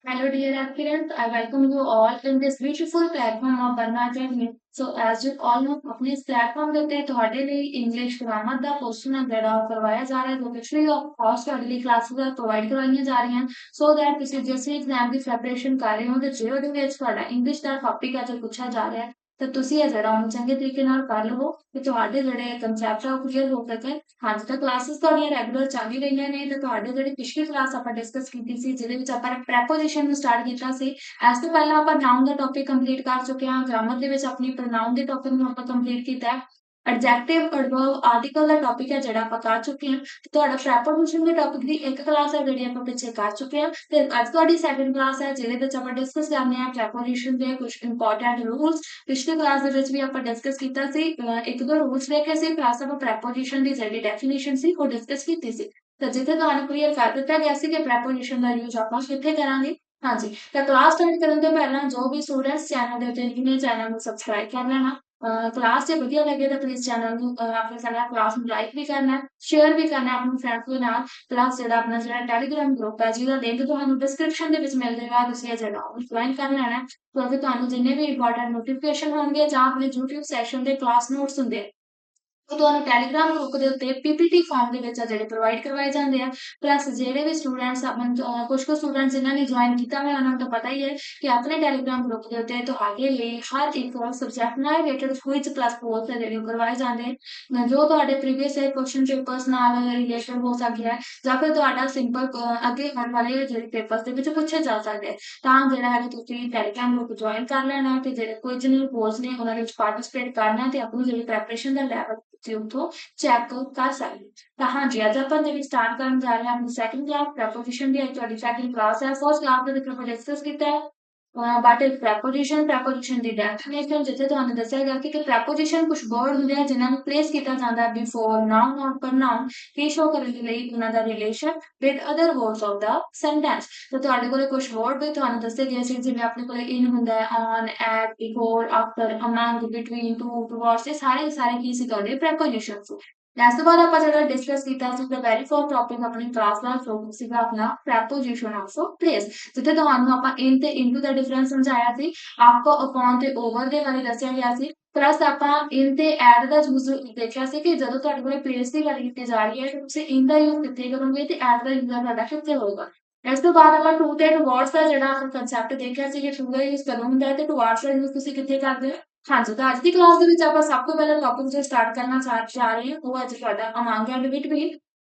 Hello, dear aspirants. I welcome you all in this beautiful platform of Barna Academy. So, as you all know, अपने इस platform ਦੇ ਉੱਤੇ ਤੁਹਾਡੇ ਲਈ English grammar ਦਾ portion ਹੈ ਜਿਹੜਾ ਉਹ ਕਰਵਾਇਆ ਜਾ ਰਿਹਾ ਹੈ ਜੋ ਕਿ ਫ੍ਰੀ ਆਫ ਕਾਸਟ ਤੁਹਾਡੇ ਲਈ ਕਲਾਸਿਸ ਪ੍ਰੋਵਾਈਡ ਕਰਵਾਈਆਂ ਜਾ ਰਹੀਆਂ ਹਨ ਸੋ ਦੈਟ ਤੁਸੀਂ ਜਿਸ ਵੀ ਐਗਜ਼ਾਮ ਦੀ ਪ੍ਰੈਪਰੇਸ਼ਨ ਕਰ ਰਹੇ ਹੋ ਤੇ ਜੇ ਉਹਦੇ ਵਿੱਚ ਤੁਹਾਡਾ ਇੰਗਲਿਸ਼ ਦਾ ਟੌਪਿਕ ਹੈ ਜੋ ਪੁੱਛਿਆ ਜਾ ਰਿਹਾ ਹੈ ਤਾਂ ਤੁਸੀਂ ਇਹ ਜਿਹੜਾ ਉਹਨੂੰ ਚੰਗੇ ਤਰੀਕੇ ਨਾਲ ਕਰ ਲਵੋ ਤੇ ਤੁਹਾਡੇ ਜਿਹੜੇ ਕੰਸੈਪਟ ਆ ਉਹ ਕਲੀਅਰ ਹੋ ਸਕਣ ਹਾਂਜੀ ਤਾਂ ਕਲਾਸਿਸ ਤੁਹਾਡੀਆਂ ਰੈਗੂਲਰ ਚੱਲ ਹੀ ਰਹੀਆਂ ਨੇ ਤੇ ਤੁਹਾਡੇ ਜਿਹੜੀ ਪਿਛਲੀ ਕਲਾਸ ਆਪਾਂ ਡਿਸਕਸ ਕੀਤੀ ਸੀ ਜਿਹਦੇ ਵਿੱਚ ਆਪਾਂ ਪ੍ਰੈਪੋਜੀਸ਼ਨ ਨੂੰ ਸਟਾਰਟ ਕੀਤਾ ਸੀ ਇਸ ਤੋਂ ਪਹਿਲਾਂ ਆਪਾਂ ਨਾउन ਦਾ ਟੌਪਿਕ ਕੰਪਲੀਟ ਕਰ ਚੁੱਕੇ ਹਾਂ ਗ੍ਰਾਮਰ ਦੇ ਵਿੱਚ ਆਪਣੀ ਪ੍ਰੋਨਾउन ਦੇ ਟੌਪਿਕ ਨੂੰ ਆਪਾਂ ਕੰਪਲੀਟ ਕੀਤਾ ਹੈ ਐਡਜੈਕਟਿਵ ਐਡਵਰਬ ਆਰਟੀਕਲ ਦਾ ਟੌਪਿਕ ਹੈ ਜਿਹੜਾ ਆਪਾਂ ਕਰ ਚੁੱਕੇ ਹਾਂ ਤੇ ਤੁਹਾਡਾ ਪ੍ਰੈਪੋਜੀਸ਼ਨ ਦੇ ਟੌਪਿਕ ਦੀ ਇੱਕ ਕਲਾਸ ਹੈ ਜਿਹੜੀ ਆਪਾਂ ਪਿੱਛੇ ਕਰ ਚੁੱਕੇ ਹਾਂ ਤੇ ਅੱਜ ਤੁਹਾਡੀ ਸੈਕੰਡ ਕਲਾਸ ਹੈ ਜਿਹਦੇ ਵਿੱਚ ਆਪਾਂ ਡਿਸਕਸ ਕਰਨੇ ਆ ਪ੍ਰੈਪੋਜੀਸ਼ਨ ਦੇ ਕੁਝ ਇੰਪੋਰਟੈਂਟ ਰੂਲਸ ਪਿਛਲੀ ਕਲਾਸ ਦੇ ਵਿੱਚ ਵੀ ਆਪਾਂ ਡਿਸਕਸ ਕੀਤਾ ਸੀ ਇੱਕ ਦੋ ਰੂਲਸ ਦੇਖੇ ਸੀ ਪਲੱਸ ਆਪਾਂ ਪ੍ਰੈਪੋਜੀਸ਼ਨ ਦੀ ਜਿਹੜੀ ਡੈਫੀਨੇਸ਼ਨ ਸੀ ਉਹ ਡਿਸਕਸ ਕੀਤੀ ਸੀ ਤਾਂ ਜਿੱਥੇ ਤੁਹਾਨੂੰ ਕਲੀਅਰ ਕਰ ਦਿੱਤਾ ਗਿਆ ਸੀ ਕਿ ਪ੍ਰੈਪੋਜੀਸ਼ਨ ਦਾ ਯੂਜ਼ ਆਪਾਂ ਕਿੱਥੇ ਕਰਾਂਗੇ ਹਾਂਜੀ ਤਾਂ ਕਲਾਸ ਸਟਾਰਟ ਕਰਨ ਤੋਂ ਪਹਿਲਾਂ ਜੋ ਵੀ ਸਟੂਡੈਂਟਸ ਚੈਨਲ ਦੇ ਉੱਤੇ ਨੇ ਚੈਨਲ ਨੂੰ ਸਬਸਕ੍ਰਾਈਬ ਕਰ ਲੈਣਾ क्लास जो ਵਧੀਆ ਲੱਗੇ ਤਾਂ ਪਲੀਜ਼ ਚੈਨਲ ਨੂੰ ਆਪਣੇ ਸਾਡਾ ਕਲਾਸ ਨੂੰ ਲਾਈਕ ਵੀ ਕਰਨਾ ਸ਼ੇਅਰ ਵੀ ਕਰਨਾ ਆਪਣੇ ਫਰੈਂਡਸ ਦੇ ਨਾਲ ਪਲੱਸ ਜਿਹੜਾ ਆਪਣਾ ਜਿਹੜਾ ਟੈਲੀਗ੍ਰਾਮ ਗਰੁੱਪ ਹੈ ਜਿਹਦਾ ਲਿੰਕ ਤੁਹਾਨੂੰ ਡਿਸਕ੍ਰਿਪਸ਼ਨ ਦੇ ਵਿੱਚ ਮਿਲ ਜਾਏਗਾ ਤੁਸੀਂ ਇਹ ਜਿਹੜਾ ਉਹ ਜੁਆਇਨ ਕਰ ਲੈਣਾ ਕਿਉਂਕਿ ਤੁਹਾਨੂੰ ਜਿੰਨੇ ਵੀ ਇੰਪੋਰਟੈਂਟ ਨੋਟੀਫਿਕੇਸ਼ਨ ਹੋਣਗੇ ਜਾਂ ਆਪਣੇ YouTube ਸੈਸ਼ਨ ਦੇ ਕਲਾਸ ਨੋਟਸ ਹੁੰਦੇ ਆ ਉਹ ਤੁਹਾਨੂੰ ਟੈਲੀਗ੍ਰਾਮ ਗਰੁੱਪ ਦੇ ਉੱਤੇ ਪੀਪੀਟੀ ਫਾਰਮ ਦੇ ਵਿੱਚ ਆ ਜਿਹੜੇ ਪ੍ਰੋਵਾਈਡ ਕਰਵਾਏ ਜਾਂਦੇ ਆ ਪਲੱਸ ਜਿਹੜੇ ਵੀ ਸਟੂਡੈਂਟਸ ਕੁਝ ਕੁ ਸਟੂਡੈਂਟਸ ਜਿਨ੍ਹਾਂ ਨੇ ਜੁਆਇਨ ਕੀਤਾ ਹੋਇਆ ਉਹਨਾਂ ਨੂੰ ਤਾਂ ਪਤਾ ਹੀ ਹੈ ਕਿ ਆਪਣੇ ਟੈਲੀਗ੍ਰਾਮ ਗਰੁੱਪ ਦੇ ਉੱਤੇ ਤੁਹਾਡੇ ਲਈ ਹਰ ਇੱਕ ਸਬਜੈਕਟ ਨਾਲ ਰਿਲੇਟਡ ਕੁਇਜ਼ ਪਲੱਸ ਪੋਲਸ ਹੈ ਜਿਹੜੇ ਉਹ ਕਰਵਾਏ ਜਾਂਦੇ ਨੇ ਜੋ ਤੁਹਾਡੇ ਪ੍ਰੀਵੀਅਸ ਈਅਰ ਕੁਐਸਚਨ ਪੇਪਰਸ ਨਾਲ ਰਿਲੇਟਡ ਹੋ ਸਕਦਾ ਹੈ ਜਾਂ ਫਿਰ ਤੁਹਾਡਾ ਸਿੰਪਲ ਅੱਗੇ ਆਉਣ ਵਾਲੇ ਜਿਹੜੇ ਪੇਪਰਸ ਦੇ ਵਿੱਚ ਪੁੱਛੇ ਜਾ ਸਕਦੇ ਆ ਤਾਂ ਜਿਹੜਾ ਹੈ ਤੁਸੀਂ ਟੈਲੀਗ੍ਰਾਮ ਗਰੁੱਪ ਜੁਆਇਨ ਕਰ ਲੈਣਾ ਤੇ ਜਿਹੜੇ ਕੁਇਜ਼ ਨੇ ਪੋਲਸ ਨੇ ਉਹਨਾਂ ਦੇ ਵਿੱਚ ਪਾਰਟਿਸਿਪੇਟ ਕਰਨਾ ਤੇ ਆਪਣੀ ਜਿਹੜੀ ਪ੍ਰੈਪਰੇਸ਼ਨ ਦਾ ਲੈਵਲ ਤੁਸੀਂ ਉੱਥੋਂ ਚੈੱਕ ਕਰ ਸਕਦੇ ਹੋ ਤਾਂ ਹਾਂਜੀ ਅੱਜ ਆਪਾਂ ਜਿਹੜੀ ਸਟਾਰਟ ਕਰਨ ਜਾ ਰਹੇ ਹਾਂ ਆਪਣੀ ਸੈਕੰਡ ਕਲਾਸ ਪ੍ਰੈਪੋਜੀਸ਼ਨ ਦੀ ਅੱਜ ਤੁਹਾਡੀ ਸੈਕੰਡ ਕਲਾਸ ਹੈ ਫਸਟ ਕਲਾਸ ਦੇ ਵਿੱਚ ਆਪਾਂ ਡਿਸਕਸ ਕੀਤਾ ਹੈ ਬਟ ਪ੍ਰੈਪੋਜੀਸ਼ਨ ਦੀ ਡੈਫੀਨੇਸ਼ਨ ਜਿੱਥੇ ਤੁਹਾਨੂੰ ਦੱਸਿਆ ਗਿਆ ਕਿ ਪ੍ਰੈਪੋਜੀਸ਼ਨ ਕੁਝ ਵਰਡ ਹੁੰਦੇ ਆ ਜਿਨ੍ਹਾਂ ਨੂੰ ਪਲੇਸ ਕੀਤਾ ਜਾਂਦਾ ਹੈ ਬਿਫੋਰ ਨਾउन ਔਰ ਪ੍ਰੋਨਾउन ਕੀ ਸ਼ੋ ਕਰਨ ਦੇ ਲਈ ਉਹਨਾਂ ਦਾ relation with other words of the sentence ਤਾਂ ਤੁਹਾਡੇ ਕੋਲੇ ਕੁਝ ਵਰਡ ਵੀ ਤੁਹਾਨੂੰ ਦੱਸੇ ਗਏ ਸੀ ਜਿਵੇਂ ਆਪਣੇ ਕੋਲੇ ਇਨ ਹੁੰਦਾ ਹੈ on at before after among between two towards ਇਹ ਸਾਰੇ ਕੀ ਸੀ ਤੁਹਾਡੇ ਪ੍ਰੈਪੋਜੀਸ਼ਨ ਸੀ ਇਸ ਤੋਂ ਬਾਅਦ ਆਪਾਂ ਜਿਹੜਾ ਡਿਸਕਸ ਕੀਤਾ ਸੀ ਦਾ ਵੈਰੀ ਫਰਸਟ ਟੌਪਿਕ ਆਪਣੀ ਕਲਾਸ ਦਾ ਫੋਕਸ ਸੀਗਾ ਆਪਣਾ ਪ੍ਰੈਪੋਜੀਸ਼ਨ ਆਫ ਪਲੇਸ ਜਿੱਥੇ ਤੁਹਾਨੂੰ ਆਪਾਂ ਇਨ ਤੇ ਇਨਟੂ ਦਾ ਡਿਫਰੈਂਸ ਸਮਝਾਇਆ ਸੀ ਆਪਕੋ ਅਪਨ ਤੇ ਓਵਰ ਦੇ ਬਾਰੇ ਦੱਸਿਆ ਗਿਆ ਸੀ ਪਲੱਸ ਆਪਾਂ ਇਨ ਤੇ ਐਡ ਦਾ ਯੂਜ਼ ਦੇਖਿਆ ਸੀ ਕਿ ਜਦੋਂ ਤੁਹਾਡੇ ਕੋਲ ਪਲੇਸ ਦੀ ਗੱਲ ਕੀਤੀ ਜਾ ਰਹੀ ਹੈ ਤਾਂ ਤੁਸੀਂ ਇਨ ਦਾ ਯੂਜ਼ ਕਿੱਥੇ ਕਰੋਗੇ ਤੇ ਐਡ ਦਾ ਯੂਜ਼ ਤੁਹਾਡਾ ਕਿੱਥੇ ਹੋਊਗਾ ਇਸ ਤੋਂ ਬਾਅਦ ਆਪਾਂ ਟੂ ਤੇ ਟੁਵਰਡਸ ਦਾ ਜਿਹੜਾ ਆਪਾਂ ਕਨਸੈਪਟ ਦੇਖਿਆ ਸੀ ਕਿ ਟੂ ਦਾ ਯੂਜ਼ ਕਰਨਾ ਹੁੰਦਾ ਹੈ ਤੇ ਟੁਵਰਡਸ ਦਾ ਯੂਜ਼ ਤੁਸੀਂ ਕਿੱਥੇ ਕਰਦੇ ਹੋ ਹਾਂਜੀ ਤਾਂ ਅੱਜ ਦੀ ਕਲਾਸ ਦੇ ਵਿੱਚ ਆਪਾਂ ਸਭ ਤੋਂ ਪਹਿਲਾਂ ਟੌਪਿਕ ਜੋ ਸਟਾਰਟ ਕਰਨਾ ਚਾਹ ਰਹੇ ਹਾਂ ਉਹ ਅੱਜ ਤੁਹਾਡਾ ਅਮੰਗ ਐਂਡ ਬਿਟਵੀਨ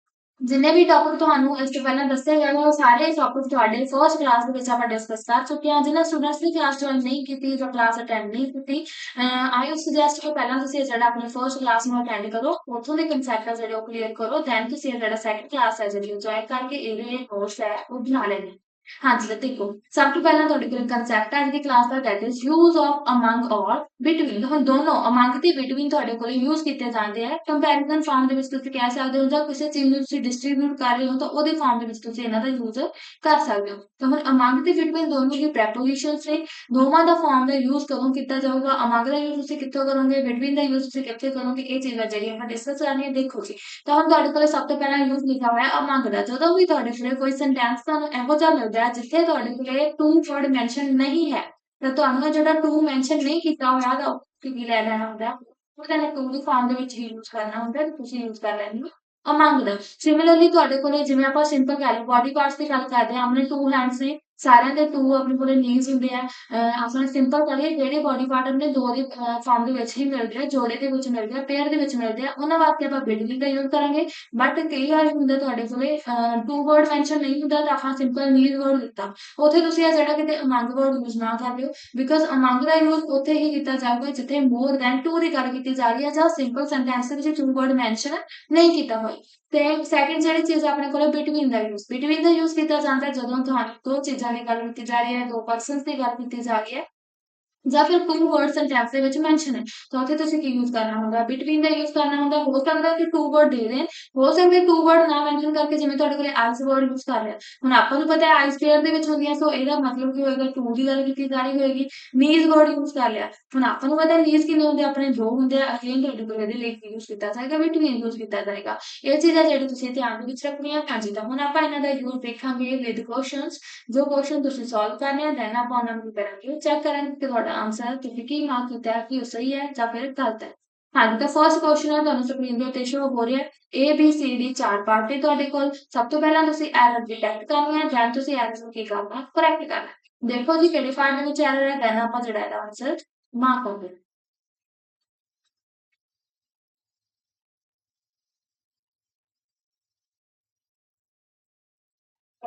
ਜਿੰਨੇ ਵੀ ਟੌਪਿਕ ਤੁਹਾਨੂੰ ਇਸ ਤੋਂ ਪਹਿਲਾਂ ਦੱਸੇ ਗਏ ਉਹ ਸਾਰੇ ਟੌਪਿਕ ਤੁਹਾਡੇ ਫਰਸਟ ਕਲਾਸ ਦੇ ਵਿੱਚ ਆਪਾਂ ਡਿਸਕਸ ਕਰ ਚੁੱਕੇ ਹਾਂ ਜਿਨ੍ਹਾਂ ਸਟੂਡੈਂਟਸ ਨੇ ਕਲਾਸ ਜੁਆਇਨ ਨਹੀਂ ਕੀਤੀ ਜਾਂ ਕਲਾਸ ਅਟੈਂਡ ਨਹੀਂ ਕੀਤੀ ਆਈ ਸੁਜੈਸਟ ਕਿ ਪਹਿਲਾਂ ਤੁਸੀਂ ਜਿਹੜਾ ਆਪਣੀ ਫਰਸਟ ਕਲਾਸ ਨੂੰ ਅਟੈਂਡ ਕਰੋ ਉੱਥੋਂ ਦੇ ਕਨਸੈਪਟ ਆ ਜਿਹੜੇ ਉਹ ਕਲੀਅਰ ਕਰੋ ਦੈਨ ਤੁਸੀਂ ਜਿਹੜਾ ਸੈਕੰਡ ਕਲਾਸ ਹੈ ਜਿਹੜੀ ਉਹ ਜੁਆਇਨ ਕਰਕੇ ਇਹਦੇ ਨੋਟਸ ਹੈ ਉਹ ਬਣਾ ਲੈਣੇ ਹਾਂਜੀ ਤਾਂ ਦੇਖੋ ਸਭ ਤੋਂ ਪਹਿਲਾਂ ਤੁਹਾਡੇ ਕੋਲ ਕਨਸੈਪਟ ਹੈ ਜਿਹੜੀ class the that is use of among ਔਰ ਬਿਟਵੀਨ ਹੁਣ ਦੋਨੋਂ ਅਮੰਗ ਤੇ ਬਿਟਵੀਨ ਤੁਹਾਡੇ ਕੋਲ ਯੂਜ਼ ਕੀਤੇ ਜਾਂਦੇ ਆ ਕੰਪੈਰੀਜ਼ਨ ਫਾਰਮ ਦੇ ਵਿੱਚ ਤੁਸੀਂ ਕਹਿ ਸਕਦੇ ਹੋ ਜਾਂ ਕਿਸੇ ਚੀਜ਼ ਨੂੰ ਤੁਸੀਂ ਡਿਸਟ੍ਰੀਬਿਊਟ ਕਰ ਰਹੇ ਹੋ ਤਾਂ ਉਹਦੇ ਫਾਰਮ ਦੇ ਵਿੱਚ ਤੁਸੀਂ ਇਹਨਾਂ ਦਾ ਯੂਜ਼ ਕਰ ਸਕਦੇ ਹੋ ਤਾਂ ਹੁਣ ਅਮੰਗ ਤੇ ਬਿਟਵੀਨ ਦੋਨੋਂ ਦੀ ਪ੍ਰੈਪੋਜੀਸ਼ਨਸ ਨੇ ਦੋਵਾਂ ਦਾ ਫਾਰਮ ਦਾ ਯੂਜ਼ ਕਦੋਂ ਕੀਤਾ ਜਾਊਗਾ ਅਮੰਗ ਦਾ ਯੂਜ਼ ਤੁਸੀਂ ਕਿੱਥੋਂ ਕਰੋਗੇ ਬਿਟਵੀਨ ਦਾ ਯੂਜ਼ ਤੁਸੀਂ ਕਿੱਥੇ ਕਰੋਗੇ ਇਹ ਚੀਜ਼ਾਂ ਜਿਹੜੀਆਂ ਆਪਾਂ ਡਿਸਕਸ ਕਰਨੀ ਹੈ ਦੇਖੋ ਜੀ ਤਾਂ ਹੁਣ ਤੁਹਾਡੇ ਕੋਲ ਸਭ ਤੋਂ ਪਹਿਲਾਂ ਯੂਜ਼ ਲਿਖਿਆ ਹੋਇਆ ਹੈ ਅਮੰਗ ਦਾ ਜਦੋਂ ਵੀ ਤੁਹਾਡੇ ਕੋਲ ਕੋਈ ਸੈਂਟੈਂਸ ਤੁਹਾਨੂੰ ਇਹੋ ਜਿਹਾ ਮਿਲਦਾ ਹੈ ਜਿੱਥੇ ਤੁਹਾਡੇ ਕੋਲ ਟੂ ਵਰਡ ਮੈਂਸ਼ਨ ਨਹੀਂ ਹੈ ਤਾਂ ਤੁਹਾਨੂੰ ਇਹ ਜਿਹੜਾ ਟੂ ਮੈਂਸ਼ਨ ਨਹੀਂ ਕੀਤਾ ਹੋਇਆ ਤਾਂ ਕੀ ਲੈ ਲੈਣਾ ਹੁੰਦਾ ਉਹਦਾ ਨੇ ਟੂ ਦੀ ਫਾਰਮ ਦੇ ਵਿੱਚ ਹੀ ਯੂਜ਼ ਕਰਨਾ ਹੁੰਦਾ ਤੇ ਤੁਸੀਂ ਯੂਜ਼ ਕਰ ਲੈਣੀ ਅਮੰਗ ਦਾ ਸਿਮਿਲਰਲੀ ਤੁਹਾਡੇ ਕੋਲੇ ਜਿਵੇਂ ਆਪਾਂ ਸਿੰਪਲ ਕਹਿ ਲਓ ਬਾਡੀ ਪਾਰਟਸ ਦੀ ਗੱਲ ਕਰਦੇ ਹਾਂ ਆਪਣੇ ਟੂ ਹੈਂਡਸ ਨੇ ਸਾਰਿਆਂ ਦੇ ਟੂ ਆਪਣੇ ਕੋਲੇ ਨੀਜ਼ ਹੁੰਦੇ ਆ ਆਪਾਂ ਸਿੰਪਲ ਕਰੀਏ ਜਿਹੜੇ ਬਾਡੀ ਪਾਰਟ ਆਪਣੇ ਦੋ ਦੀ ਫਾਰਮ ਦੇ ਵਿੱਚ ਹੀ ਮਿਲਦੇ ਆ ਜੋੜੇ ਦੇ ਵਿੱਚ ਮਿਲਦੇ ਆ ਪੇਅਰ ਦੇ ਵਿੱਚ ਮਿਲਦੇ ਆ ਉਹਨਾਂ ਵਾਸਤੇ ਆਪਾਂ ਬਿਟਵੀਨ ਦਾ ਯੂਜ਼ ਕਰਾਂਗੇ ਬਟ ਕਈ ਵਾਰ ਹੁੰਦਾ ਤੁਹਾਡੇ ਕੋਲੇ ਟੂ ਵਰਡ ਮੈਂਸ਼ਨ ਨਹੀਂ ਹੁੰਦਾ ਤਾਂ ਆਪਾਂ ਸਿੰਪਲ ਨੀਜ਼ ਵਰਡ ਦਿੱਤਾ ਉੱਥੇ ਤੁਸੀਂ ਇਹ ਜਿਹੜਾ ਕਿਤੇ ਅਮੰਗ ਵਰਡ ਯੂਜ਼ ਨਾ ਕਰ ਲਿਓ ਬਿਕਾਜ਼ ਅਮੰਗ ਦਾ ਯੂਜ਼ ਉੱਥੇ ਹੀ ਕੀਤਾ ਜਾਊਗਾ ਜਿੱਥੇ ਮੋਰ ਦੈਨ ਟੂ ਦੀ ਗੱਲ ਕੀਤੀ ਜਾ ਰਹੀ ਹੈ ਜਾਂ ਸਿੰਪਲ ਸੈਂਟੈਂਸ ਦੇ ਵਿੱਚ ਟੂ ਵਰਡ ਮੈਂਸ਼ਨ ਨਹੀਂ ਕੀਤਾ ਹੋਇਆ ਤੇ ਸੈਕਿੰਡ ਜਿਹੜੀ ਚੀਜ਼ ਆਪਣੇ ਕੋਲ ਬਿਟਵੀਨ ਦਾ ਯੂਜ਼ ਕੀਤਾ ਜਾਂਦਾ ਜਦੋਂ ਤੁਹਾਨੂੰ ਦੋ ਚੀਜ਼ਾਂ ਦੀ ਗੱਲ ਕੀਤੀ ਜਾ ਰਹੀ ਹੈ ਦੋ ਪਰਸਨਸ ਦੀ ਗੱਲ ਕੀਤੀ ਜਾ ਰਹੀ ਹੈ ਜਾਂ ਫਿਰ ਟੂ ਵਰਡ ਸੈਂਟੈਂਸ ਦੇ ਵਿੱਚ ਮੈਂਸ਼ਨ ਹੈ ਤਾਂ ਉੱਥੇ ਤੁਸੀਂ ਕੀ ਯੂਜ਼ ਕਰਨਾ ਹੁੰਦਾ ਬਿਟਵੀਨ ਦਾ ਯੂਜ਼ ਕਰਨਾ ਹੁੰਦਾ ਹੋ ਸਕਦਾ ਕਿ ਟੂ ਵਰਡ ਦੇ ਦੇਣ ਹੋ ਸਕਦਾ ਟੂ ਵਰਡ ਨਾ ਮੈਂਸ਼ਨ ਕਰਕੇ ਜਿਵੇਂ ਤੁਹਾਡੇ ਕੋਲੇ ਆਈਜ਼ ਵਰਡ ਯੂਜ਼ ਕਰ ਰਿਹਾ ਹੁਣ ਆਪਾਂ ਨੂੰ ਪਤਾ ਹੈ ਆਈਜ਼ ਪੇਅਰ ਦੇ ਵਿੱਚ ਹੁੰਦੀਆਂ ਸੋ ਇਹਦਾ ਮਤਲਬ ਕੀ ਹੋਏਗਾ ਟੂ ਦੀ ਗੱਲ ਕੀਤੀ ਜਾ ਰਹੀ ਹੋਏਗੀ ਨੀਜ਼ ਵਰਡ ਯੂਜ਼ ਕਰ ਲਿਆ ਹੁਣ ਆਪਾਂ ਨੂੰ ਪਤਾ ਨੀਜ਼ ਕਿੰਨੇ ਹੁੰਦੇ ਆ ਆਪਣੇ ਦੋ ਹੁੰਦੇ ਆ ਅਗੇਨ ਤੁਹਾਡੇ ਕੋਲ ਇਹਦੇ ਲਈ ਯੂਜ਼ ਕੀਤਾ ਜਾਏਗਾ ਬਿਟਵੀਨ ਯੂਜ਼ ਕੀਤਾ ਜਾਏਗਾ ਇਹ ਚੀਜ਼ਾਂ ਜਿਹੜੀ ਤੁਸੀਂ ਧਿਆਨ ਦੇ ਵਿੱਚ ਰੱਖਣੀਆਂ ਹਾਂਜੀ ਤਾਂ ਹੁਣ ਆਪਾਂ ਇਹਨਾਂ ਦਾ ਯੂਜ਼ ਦੇਖਾਂਗੇ ਵਿਦ ਕੁਐਸਚਨਸ ਜੋ ਕੁਐਸਚਨ ਤੁਸੀਂ ਸੋਲਵ ਕਰਨੇ ਆ ਦੈਨ ਆਪਾਂ ਉਹਨਾਂ ਨੂੰ ਕਰਾਂਗੇ ਚੈੱਕ ਕਰਾਂਗੇ ਕਿ ਤੁਹਾਡਾ ਆਨਸਰ ਤੁਸੀਂ ਕੀ ਮਾਰਕ ਕੀਤਾ ਹੈ ਕਿ ਉਹ ਸਹੀ ਹੈ ਜਾਂ ਫਿਰ ਗਲਤ ਹੈ ਹਾਂਜੀ ਤਾਂ ਫਰਸਟ ਕੁਐਸਚਨ ਹੈ ਤੁਹਾਨੂੰ ਸਕਰੀਨ ਦੇ ਉੱਤੇ ਸ਼ੋ ਹੋ ਰਿਹਾ ਹੈ A B C D ਚਾਰ ਪਾਰਟ ਨੇ ਤੁਹਾਡੇ ਕੋਲ ਸਭ ਤੋਂ ਪਹਿਲਾਂ ਤੁਸੀਂ ਐਰਰ ਡਿਟੈਕਟ ਕਰਨੀ ਹੈ ਦੈਨ ਤੁਸੀਂ ਐਰਰ ਨੂੰ ਕੀ ਕਰਨਾ ਕਰੈਕਟ ਕਰਨਾ ਦੇਖੋ ਜੀ ਕਿਹੜੇ ਪਾਰਟ ਦੇ ਵਿੱਚ ਐਰਰ ਹੈ ਦੈਨ ਆਪਾਂ ਜਿਹੜਾ ਇਹਦਾ ਆਨਸਰ ਮਾਰਕ ਕਰਾਂਗੇ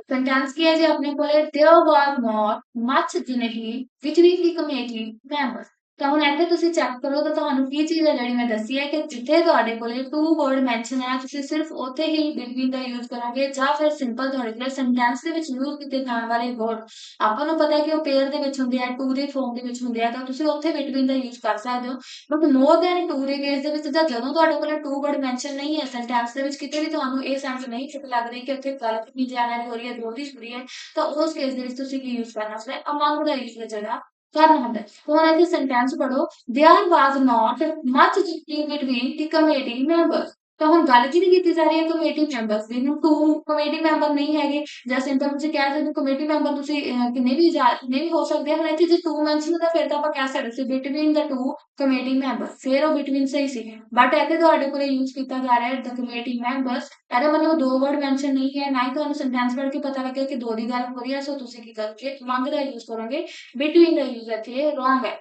sentence ਕੀ ਹੈ ਜੀ ਆਪਣੇ ਕੋਲੇ there was not much unity between the committee members ਤਾਂ ਹੁਣ ਇੱਥੇ ਤੁਸੀਂ ਚੈੱਕ ਕਰੋ ਤਾਂ ਤੁਹਾਨੂੰ ਕੀ ਚੀਜ਼ ਹੈ ਜਿਹੜੀ ਮੈਂ ਦੱਸੀ ਹੈ ਕਿ ਜਿੱਥੇ ਤੁਹਾਡੇ ਕੋਲੇ ਟੂ ਵਰਡ ਮੈਂਸ਼ਨ ਹੈ ਤੁਸੀਂ ਸਿਰਫ ਉੱਥੇ ਹੀ ਬਿਟਵੀਨ ਦਾ ਯੂਜ਼ ਕਰਾਂਗੇ ਜਾਂ ਫਿਰ ਸਿੰਪਲ ਤੁਹਾਡੇ ਕੋਲੇ ਸੈਂਟੈਂਸ ਦੇ ਵਿੱਚ ਯੂਜ਼ ਕੀਤੇ ਜਾਣ ਵਾਲੇ ਵਰਡ ਆਪਾਂ ਨੂੰ ਪਤਾ ਹੈ ਕਿ ਉਹ ਪੇਅਰ ਦੇ ਵਿੱਚ ਹੁੰਦੇ ਆ ਟੂ ਦੇ ਫਾਰਮ ਦੇ ਵਿੱਚ ਹੁੰਦੇ ਆ ਤਾਂ ਤੁਸੀਂ ਉੱਥੇ ਬਿਟਵੀਨ ਦਾ ਯੂਜ਼ ਕਰ ਸਕਦੇ ਹੋ ਬਟ ਮੋਰ ਦੈਨ ਟੂ ਦੇ ਕੇਸ ਦੇ ਵਿੱਚ ਜਾਂ ਜਦੋਂ ਤੁਹਾਡੇ ਕੋਲੇ ਟੂ ਵਰਡ ਮੈਂਸ਼ਨ ਨਹੀਂ ਹੈ ਸੈਂਟੈਂਸ ਦੇ ਵਿੱਚ ਕਿਤੇ ਵੀ ਤੁਹਾਨੂੰ ਇਹ ਸੈਂਸ ਨਹੀਂ ਫਿੱਟ ਲੱਗ ਰਹੀ ਕਿ ਉੱਥੇ ਗੱਲ ਕਿੰਨੀ ਜਾਣਕਾਰੀ ਹੋ ਰਹੀ ਹੈ ਦੋ ਦੀ ਹੋ ਰਹੀ ਹੈ ਤਾਂ ਉਸ ਕੇਸ ਦੇ ਵਿੱਚ ਤੁਸੀਂ ਕੀ ਯੂਜ਼ ਕਰਨਾ ਹੁੰਦਾ ਹੈ ਅਮੰਗ ਦਾ ਯੂਜ਼ ਜਿਹੜਾ ਕਰਨਾ ਹੁੰਦਾ ਹੈ ਹੁਣ ਇੱਥੇ ਸੈਂਟੈਂਸ ਪੜੋ there was not much disagreement between the committee members ਤਾਂ ਹੁਣ ਗੱਲ ਕਿਹਦੀ ਕੀਤੀ ਜਾ ਰਹੀ ਹੈ ਕਮੇਟੀ ਮੈਂਬਰਸ ਦੀ ਨੂੰ ਟੂ ਕਮੇਟੀ ਮੈਂਬਰ ਨਹੀਂ ਹੈਗੇ ਜਾਂ ਸਿੰਪਲ ਤੁਸੀਂ ਕਹਿ ਸਕਦੇ ਹੋ ਕਮੇਟੀ ਮੈਂਬਰ ਤੁਸੀਂ ਕਿੰਨੇ ਵੀ ਹੋ ਸਕਦੇ ਹਨ ਇੱਥੇ ਜੇ ਟੂ ਮੈਂਸ਼ਨ ਹੁੰਦਾ ਫਿਰ ਤਾਂ ਆਪਾਂ ਕਹਿ ਸਕਦੇ ਸੀ between the two committee member ਫਿਰ ਉਹ ਬਿਟਵੀਨ ਸਹੀ ਸੀ ਬਟ ਇੱਥੇ ਤੁਹਾਡੇ ਕੋਲ ਯੂਜ਼ ਕੀਤਾ ਜਾ ਰਿਹਾ ਹੈ ਦ ਕਮੇਟੀ ਮੈਂਬਰਸ ਇਹਦਾ ਮਤਲਬ ਦੋ ਵਰਡ ਮੈਂਸ਼ਨ ਨਹੀਂ ਹੈ ਨਾ ਹੀ ਤੁਹਾਨੂੰ ਸੈਂਟੈਂਸ ਪੜ੍ਹ ਕੇ ਪਤਾ ਲੱਗਿਆ ਕਿ ਦੋ ਦੀ ਗੱਲ ਹੋ ਰਹੀ ਹੈ ਸੋ ਤੁਸੀਂ ਕੀ ਕਰੋਗੇ ਮੰਗ ਦਾ ਯੂਜ਼ ਕਰੋਗੇ ਬਿਟਵੀਨ ਦਾ ਯੂਜ਼ ਇੱਥੇ ਰੋਂਗ ਹੈ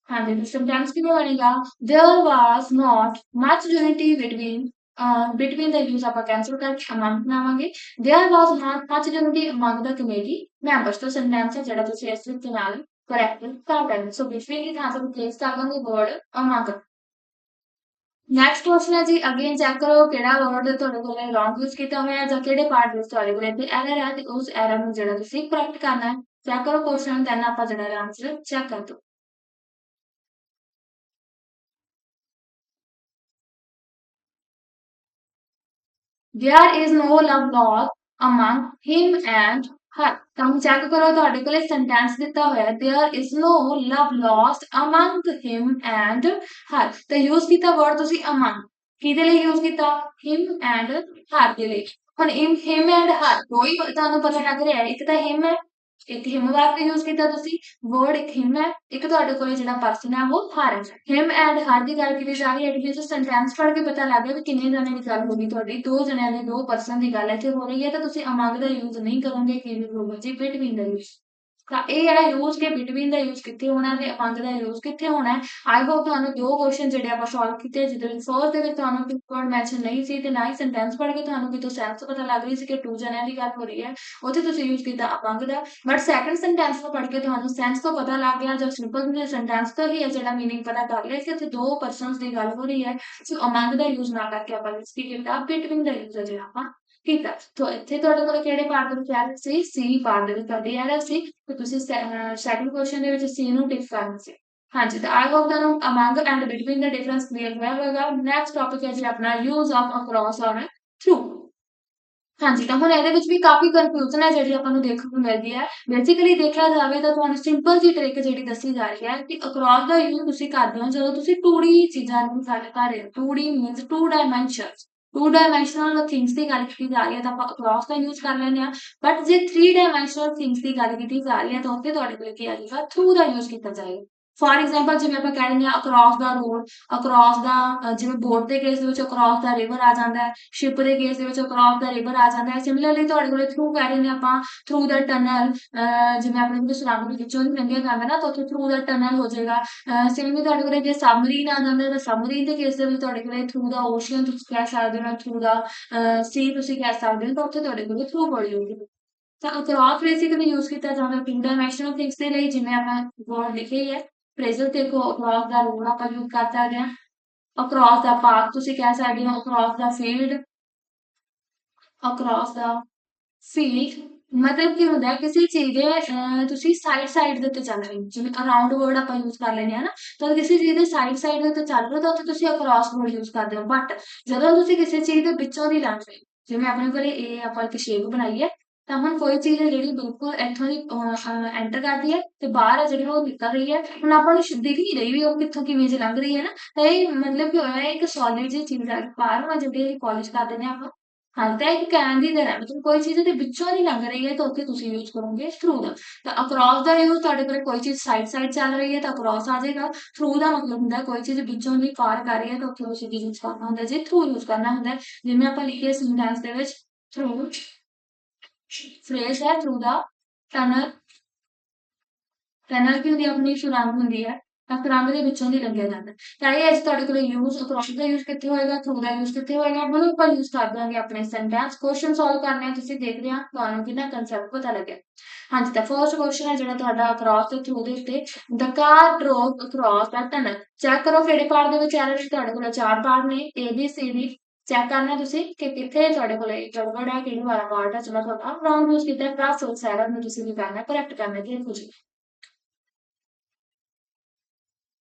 ਹਾਂਜੀ तो सेंटेंस किਵੇਂ ਬਣੇਗਾ there was not much unity between the use ਆਪਾਂ ਕੈਂਸਲ ਕਰਕੇ among ਬਣਾਵਾਂਗੇ there was not much unity among the committee members ਤਾਂ sentence ਹੈ ਜਿਹੜਾ ਤੁਸੀਂ ਇਸ ਤਰੀਕੇ ਨਾਲ correct ਕਰ ਲੈਣਾ ਸੋ between ਦੀ ਥਾਂ ਤੇ replace ਕਰ ਦਾਂਗੇ word among ਨੈਕਸਟ ਕੁਐਸਚਨ ਹੈ ਜੀ ਅਗੇਨ ਚੈੱਕ ਕਰੋ ਕਿਹੜਾ ਵਰਡ ਤੁਹਾਡੇ ਕੋਲ ਰੋਂਗ ਯੂਜ਼ ਕੀਤਾ ਹੋਇਆ ਹੈ ਜਾਂ ਕਿਹੜੇ ਪਾਰਟ ਵਿੱਚ ਤੁਹਾਡੇ ਕੋਲ ਇੱਥੇ ਐਰਰ ਹੈ ਤੇ ਉਸ ਐਰਰ ਨੂੰ ਜਿਹੜਾ ਤੁਸੀਂ ਕਰੈਕਟ ਕਰਨਾ ਹੈ ਚੈੱਕ ਕਰੋ ਕੁਐਸਚਨ ਦੈਨ ਆਪਾਂ ਜਿਹੜਾ ਆਨਸਰ ਚੈੱਕ ਕਰ ਦੋ There is no love lost among him and her ਤਾਂ ਹੁਣ ਚੈੱਕ ਕਰੋ ਤੁਹਾਡੇ ਕੋਲੇ ਸੈਂਟੈਂਸ ਦਿੱਤਾ ਹੋਇਆ ਹੈ there is no love lost among him and her ਤਾਂ ਯੂਜ਼ ਕੀਤਾ ਵਰਡ ਤੁਸੀਂ among ਕਿਹਦੇ ਲਈ ਯੂਜ਼ ਕੀਤਾ him and her ਦੇ ਲਈ ਹੁਣ him and her ਕੋਈ ਤੁਹਾਨੂੰ ਪਤਾ ਲੱਗ ਰਿਹਾ ਹੈ ਇੱਕ ਤਾਂ him ਹੈ ਇੱਕ ਹਿਮ ਵਾਸਤੇ ਯੂਜ਼ ਕੀਤਾ ਤੁਸੀਂ ਵਰਡ ਇੱਕ ਹਿਮ ਹੈ ਇੱਕ ਤੁਹਾਡੇ ਕੋਲੇ ਜਿਹੜਾ ਪਰਸਨ ਹੈ ਉਹ ਹਰ ਹੈ ਹਿਮ ਐਂਡ ਹਰ ਦੀ ਗੱਲ ਕੀਤੀ ਜਾ ਰਹੀ ਹੈ ਐਟ ਸੈਂਟੈਂਸ ਪੜ੍ਹ ਕੇ ਪਤਾ ਲੱਗ ਗਿਆ ਵੀ ਕਿੰਨੇ ਜਣਿਆਂ ਦੀ ਗੱਲ ਹੋਗੀ ਤੁਹਾਡੀ ਦੋ ਜਣਿਆਂ ਦੀ ਦੋ ਪਰਸਨ ਦੀ ਗੱਲ ਇੱਥੇ ਹੋ ਰਹੀ ਹੈ ਤਾਂ ਤੁਸੀਂ ਅਮੰਗ ਦਾ ਯੂਜ਼ ਨਹੀਂ ਕਰੋਗੇ ਕੀ ਯੂਜ਼ ਹੋਊਗਾ ਜੀ ਬਿਟਵੀਨ ਦਾ ਯੂਜ਼ ਤਾਂ ਇਹ ਹੈ ਯੂਜ਼ ਕੇ ਬਿਟਵੀਨ ਦਾ ਯੂਜ਼ ਕਿੱਥੇ ਹੋਣਾ ਤੇ ਅਮੰਗ ਦਾ ਯੂਜ਼ ਕਿੱਥੇ ਹੋਣਾ ਆਈ ਹੋਪ ਤੁਹਾਨੂੰ ਦੋ ਕੁਐਸਚਨ ਜਿਹੜੇ ਆਪਾਂ ਸੋਲਵ ਕੀਤੇ ਜਿਹਦੇ ਵਿੱਚ ਫਰਸਟ ਦੇ ਵਿੱਚ ਤੁਹਾਨੂੰ ਕੋਈ ਵਰਡ ਮੈਂਸ਼ਨ ਨਹੀਂ ਸੀ ਤੇ ਨਾ ਹੀ ਸੈਂਟੈਂਸ ਪੜ੍ਹ ਕੇ ਤੁਹਾਨੂੰ ਕਿਤੋਂ ਸੈਂਸ ਪਤਾ ਲੱਗ ਰਹੀ ਸੀ ਕਿ ਟੂ ਜਣਿਆਂ ਦੀ ਗੱਲ ਹੋ ਰਹੀ ਹੈ ਉੱਥੇ ਤੁਸੀਂ ਯੂਜ਼ ਕੀਤਾ among the but second sentence ਨੂੰ ਪੜ੍ਹ ਕੇ ਤੁਹਾਨੂੰ ਸੈਂਸ ਤੋਂ ਪਤਾ ਲੱਗ ਗਿਆ ਜਾਂ ਸਿੰਪਲ ਜਿਹੇ ਸੈਂਟੈਂਸ ਤੋਂ ਹੀ ਹੈ ਜਿਹੜਾ ਮੀਨਿੰਗ ਪਤਾ ਕਰ ਲਿਆ ਕਿ ਉੱਥੇ ਦੋ ਪਰਸਨਸ ਦੀ ਗੱਲ ਹੋ ਰਹੀ ਹੈ ਸੋ ਅਮੰਗ ਦਾ ਯੂਜ਼ ਨਾ ਕਰਕੇ ਆਪਾਂ ਇਸ ਕੀ ਕੀਤਾ ਬਿਟਵੀਨ ਦਾ ਯੂਜ਼ ਹੈ ਜਿਹੜਾ ਆਪਾਂ ਕੀਤਾ ਸੋ ਇੱਥੇ ਤੁਹਾਡੇ ਕੋਲ ਕਿਹੜੇ ਪਾਰਟ ਦੇ ਵਿੱਚ ਐਰਰ ਸੀ ਸੀ ਪਾਰਟ ਦੇ ਵਿੱਚ ਤੁਹਾਡੀ ਐਰਰ ਸੀ ਤੇ ਤੁਸੀਂ ਸੈਕੰਡ ਕੁਐਸਚਨ ਦੇ ਵਿੱਚ ਸੀ ਨੂੰ ਟਿਕ ਕਰਨਾ ਸੀ ਹਾਂਜੀ ਤਾਂ ਆਈ ਹੋਪ ਤੁਹਾਨੂੰ among and between the difference clear ਹੋਇਆ ਹੋਵੇਗਾ ਨੈਕਸਟ ਟਾਪਿਕ ਹੈ ਜੀ ਆਪਣਾ ਯੂਜ਼ ਆਫ ਅਕ੍ਰੋਸ ਔਰ ਥਰੂ ਹਾਂਜੀ ਤਾਂ ਹੁਣ ਇਹਦੇ ਵਿੱਚ ਵੀ ਕਾਫੀ ਕਨਫਿਊਜ਼ਨ ਹੈ ਜਿਹੜੀ ਆਪਾਂ ਨੂੰ ਦੇਖਣ ਨੂੰ ਮਿਲਦੀ ਹੈ ਬੇਸਿਕਲੀ ਦੇਖਿਆ ਜਾਵੇ ਤਾਂ ਤੁਹਾਨੂੰ ਸਿੰਪਲ ਜੀ ਟ੍ਰਿਕ ਜਿਹੜੀ ਦੱਸੀ ਜਾ ਰਹੀ ਹੈ ਕਿ ਅਕ੍ਰੋਸ ਦਾ ਯੂਜ਼ ਤੁਸੀਂ ਕਰਦੇ ਹੋ ਜਦੋਂ ਤੁਸੀਂ 2D ਚੀਜ਼ਾਂ ਨੂੰ ਗੱਲ ਕਰ ਰਹੇ ਹੋ 2D ਮੀਨਸ 2 ਡਾਇਮੈਂਸ਼ਨਲ ਥਿੰਗਸ ਦੀ ਗੱਲ ਕੀਤੀ ਜਾ ਰਹੀ ਹੈ ਤਾਂ ਆਪਾਂ ਅਕ੍ਰੋਸ ਦਾ ਯੂਜ਼ ਕਰ ਲੈਂਦੇ ਹਾਂ ਬਟ ਜੇ 3 ਡਾਇਮੈਂਸ਼ਨਲ ਥਿੰਗਸ ਦੀ ਗੱਲ ਕੀਤੀ ਜਾ ਰਹੀ ਹੈ ਤਾਂ ਉੱਥੇ ਤੁਹਾਡੇ ਕੋਲ ਕੀ ਆ ਜਾਏਗਾ ਥਰੂ ਦਾ ਯੂਜ਼ ਕੀਤਾ ਜਾਏਗਾ ਫੋਰ ਐਗਜ਼ਾਮਪਲ ਜਿਵੇਂ ਆਪਾਂ ਕਹਿ ਦਿੰਦੇ ਹਾਂ ਅਕ੍ਰੋਸ ਦਾ ਰੋਡ ਅਕ੍ਰੋਸ ਦਾ ਜਿਵੇਂ ਬੋਟ ਦੇ ਕੇਸ ਦੇ ਵਿੱਚ ਅਕ੍ਰੋਸ ਦਾ ਰਿਵਰ ਆ ਜਾਂਦਾ ਹੈ ਸ਼ਿਪ ਦੇ ਕੇਸ ਦੇ ਵਿੱਚ ਅਕ੍ਰੋਸ ਦਾ ਰਿਵਰ ਆ ਜਾਂਦਾ ਹੈ ਸਿਮਿਲਰਲੀ ਤੁਹਾਡੇ ਕੋਲ ਥਰੂ ਕਹਿ ਰਹੇ ਨੇ ਆਪਾਂ ਥਰੂ ਦਾ ਟਨਲ ਜਿਵੇਂ ਆਪਣੇ ਕੋਲ ਸੁਰੰਗ ਦੇ ਵਿੱਚੋਂ ਦੀ ਲੰਘਿਆ ਜਾਂਦਾ ਨਾ ਤਾਂ ਉੱਥੇ ਥਰੂ ਦਾ ਟਨਲ ਹੋ ਜਾਏਗਾ ਸਿਮਿਲਰਲੀ ਤੁਹਾਡੇ ਕੋਲ ਜੇ ਸਬਮਰੀਨ ਆ ਜਾਂਦਾ ਤਾਂ ਸਬਮਰੀਨ ਦੇ ਕੇਸ ਦੇ ਵਿੱਚ ਤੁਹਾਡੇ ਕੋਲ ਥਰੂ ਦਾ ਓਸ਼ੀਅਨ ਤੁਸੀਂ ਕਹਿ ਸਕਦੇ ਹੋ ਥਰੂ ਦਾ ਸੀ ਤੁਸੀਂ ਕਹਿ ਸਕਦੇ ਹੋ ਤਾਂ ਉੱਥੇ ਤੁਹਾਡੇ ਕੋਲ ਥਰੂ ਬੜੀ ਹੋਊਗੀ ਤਾਂ ਅਕ੍ਰੋਸ ਬੇਸਿਕਲੀ ਯੂਜ਼ ਕੀਤਾ ਜਾਂਦਾ ਟੂ ਡਾਇਮੈਂਸ਼ਨਲ ਥਿੰਗਸ ਦੇ ਲਈ ਜਿਵੇਂ ਆਪਾਂ ਵਰਡ ਲਿਖੇ ਹੀ ਹੈ ਫਰੇਜ਼ਲ ਦੇਖੋ ਅਕ੍ਰੋਸ ਦਾ ਰੋਡ ਆਪਾਂ ਯੂਜ਼ ਕਰ ਸਕਦੇ ਹਾਂ ਅਕ੍ਰੋਸ ਦਾ ਪਾਰਕ ਤੁਸੀਂ ਕਹਿ ਸਕਦੇ ਹੋ ਅਕ੍ਰੋਸ ਦਾ ਫੀਲਡ ਅਕ੍ਰੋਸ ਦਾ ਫੀਲਡ ਮਤਲਬ ਕੀ ਹੁੰਦਾ ਹੈ ਕਿਸੇ ਚੀਜ਼ ਦੇ ਤੁਸੀਂ ਸਾਈਡ ਦੇ ਉੱਤੇ ਚੱਲ ਰਹੇ ਹੋ ਜਿਵੇਂ ਅਰਾਊਂਡ ਵਰਡ ਆਪਾਂ ਯੂਜ਼ ਕਰ ਲੈਂਦੇ ਹਾਂ ਨਾ ਤਾਂ ਕਿਸੇ ਚੀਜ਼ ਦੇ ਸਾਈਡ ਦੇ ਉੱਤੇ ਚੱਲ ਰਹੇ ਹੋ ਤਾਂ ਉੱਥੇ ਤੁਸੀਂ ਅਕ੍ਰੋਸ ਵਰਡ ਯੂਜ਼ ਕਰਦੇ ਹੋ ਬਟ ਜਦੋਂ ਤੁਸੀਂ ਕਿਸੇ ਚੀਜ਼ ਦੇ ਵਿੱਚੋਂ ਦੀ ਲੰਘ ਰਹੇ ਹੋ ਜਿਵੇਂ ਆਪਣੇ ਕੋਲੇ ਇਹ ਆਪਾਂ ਇੱਕ ਸ਼ੇਪ ਬਣਾਈ ਹੈ ਤਾਂ ਹੁਣ ਕੋਈ ਚੀਜ਼ ਹੈ ਜਿਹੜੀ ਬਿਲਕੁਲ ਇੱਥੋਂ ਦੀ ਐਂਟਰ ਕਰਦੀ ਹੈ ਤੇ ਬਾਹਰ ਹੈ ਜਿਹੜੀ ਉਹ ਨਿਕਲ ਰਹੀ ਹੈ ਹੁਣ ਆਪਾਂ ਨੂੰ ਦਿਖ ਨਹੀਂ ਰਹੀ ਵੀ ਉਹ ਕਿੱਥੋਂ ਕਿਵੇਂ ਜੇ ਲੰਘ ਰਹੀ ਹੈ ਨਾ ਤਾਂ ਇਹ ਮਤਲਬ ਕੀ ਹੋਇਆ ਇੱਕ ਸੋਲਿਡ ਜਿਹੀ ਚੀਜ਼ ਹੈ ਬਾਹਰ ਨੂੰ ਜਿਹੜੀ ਪਾਲਿਸ਼ ਕਰ ਦਿੰਦੇ ਹਾਂ ਆਪਾਂ ਹਾਂ ਤਾਂ ਇੱਕ ਕਹਿਣ ਦੀ ਤਰ੍ਹਾਂ ਹੈ ਮਤਲਬ ਕੋਈ ਚੀਜ਼ ਦੇ ਵਿੱਚੋਂ ਨਹੀਂ ਲੰਘ ਰਹੀ ਹੈ ਤਾਂ ਉੱਥੇ ਤੁਸੀਂ ਯੂਜ਼ ਕਰੋਗੇ ਥਰੂ ਦਾ ਤਾਂ ਅਕ੍ਰੋਸ ਦਾ ਯੂਜ਼ ਤੁਹਾਡੇ ਕੋਲ ਕੋਈ ਚੀਜ਼ ਸਾਈਡ ਚੱਲ ਰਹੀ ਹੈ ਤਾਂ ਅਕ੍ਰੋਸ ਆ ਜਾਏਗਾ ਥਰੂ ਦਾ ਮਤਲਬ ਹੁੰਦਾ ਹੈ ਕੋਈ ਚੀਜ਼ ਵਿੱਚੋਂ ਦੀ ਪਾਰ ਕਰ ਰਹੀ ਹੈ ਤਾਂ ਉੱਥੇ ਤੁਸੀਂ ਯੂਜ਼ ਕਰਨਾ ਹੁੰਦਾ ਜੇ ਥਰੂ ਯੂਜ਼ ਕਰਨਾ ਹੁੰਦਾ ਹੈ ਜਿਵੇਂ ਆਪਾਂ ਲਿਖੀਏ ਸੈਂਟੈਂਸ ਦੇ ਵਿੱਚ ਥਰੂ ਫਰੇਜ਼ ਹੈ ਥਰੂ ਦਾ ਟਨਲ ਟਨਲ ਕੀ ਹੁੰਦੀ ਹੈ ਆਪਣੀ ਸੁਰੰਗ ਹੁੰਦੀ ਹੈ ਤਾਂ ਸੁਰੰਗ ਦੇ ਵਿੱਚੋਂ ਦੀ ਲੰਘਿਆ ਜਾਂਦਾ ਹੈ। ਤਾਂ ਇਹ ਅੱਜ ਤੁਹਾਡੇ ਕੋਲ ਯੂਜ਼ ਅਕ੍ਰੋਸ ਦਾ ਯੂਜ਼ ਕਿੱਥੇ ਹੋਏਗਾ ਥਰੂ ਦਾ ਯੂਜ਼ ਕਿੱਥੇ ਹੋਏਗਾ ਹੁਣ ਆਪਾਂ ਯੂਜ਼ ਕਰ ਦਾਂਗੇ ਆਪਣੇ ਸੈਂਟੈਂਸ ਕੁਐਸਚਨ ਸੋਲਵ ਕਰਨੇ ਆ ਤੁਸੀਂ ਦੇਖਦੇ ਆ ਤੁਹਾਨੂੰ ਕਿੰਨਾ ਕਨਸੈਪਟ ਪਤਾ ਲੱਗਿਆ ਹਾਂਜੀ ਤਾਂ ਫਰਸਟ ਕੁਐਸਚਨ ਹੈ ਜਿਹੜਾ ਤੁਹਾਡਾ ਅਕ੍ਰੋਸ ਤੇ ਥਰੂ ਦੇ ਉੱਤੇ ਦ ਕਾਰ ਡਰੋਵ ਅਕ੍ਰੋਸ ਦਾ ਟਨਲ ਚੈੱਕ ਕਰੋ ਕਿਹੜੇ ਪਾਰਟ ਦੇ ਵਿੱਚ ਐਰਰ ਤੁਹਾਡੇ ਕੋਲ ਚਾਰ ਪਾਰਟ ਨੇ A B C D check ਕਰਨਾ ਤੁਸੀਂ ਕਿ ਕਿੱਥੇ ਤੁਹਾਡੇ ਕੋਲ ਗੜਬੜ ਹੈ ਕਿਹੜੀ ਵਾਲਾ ਪਾਰਟ ਹੈ ਜਿਹੜਾ ਤੁਹਾਡਾ ਰੋਂਗ ਯੂਜ਼ ਕੀਤਾ ਹੈ ਕਲਾਸ ਉਸ ਐਰਰ ਨੂੰ ਤੁਸੀਂ ਕੀ ਕਰਨਾ ਕਰੈਕਟ ਕਰਨਾ ਦੇਖੋ ਜੀ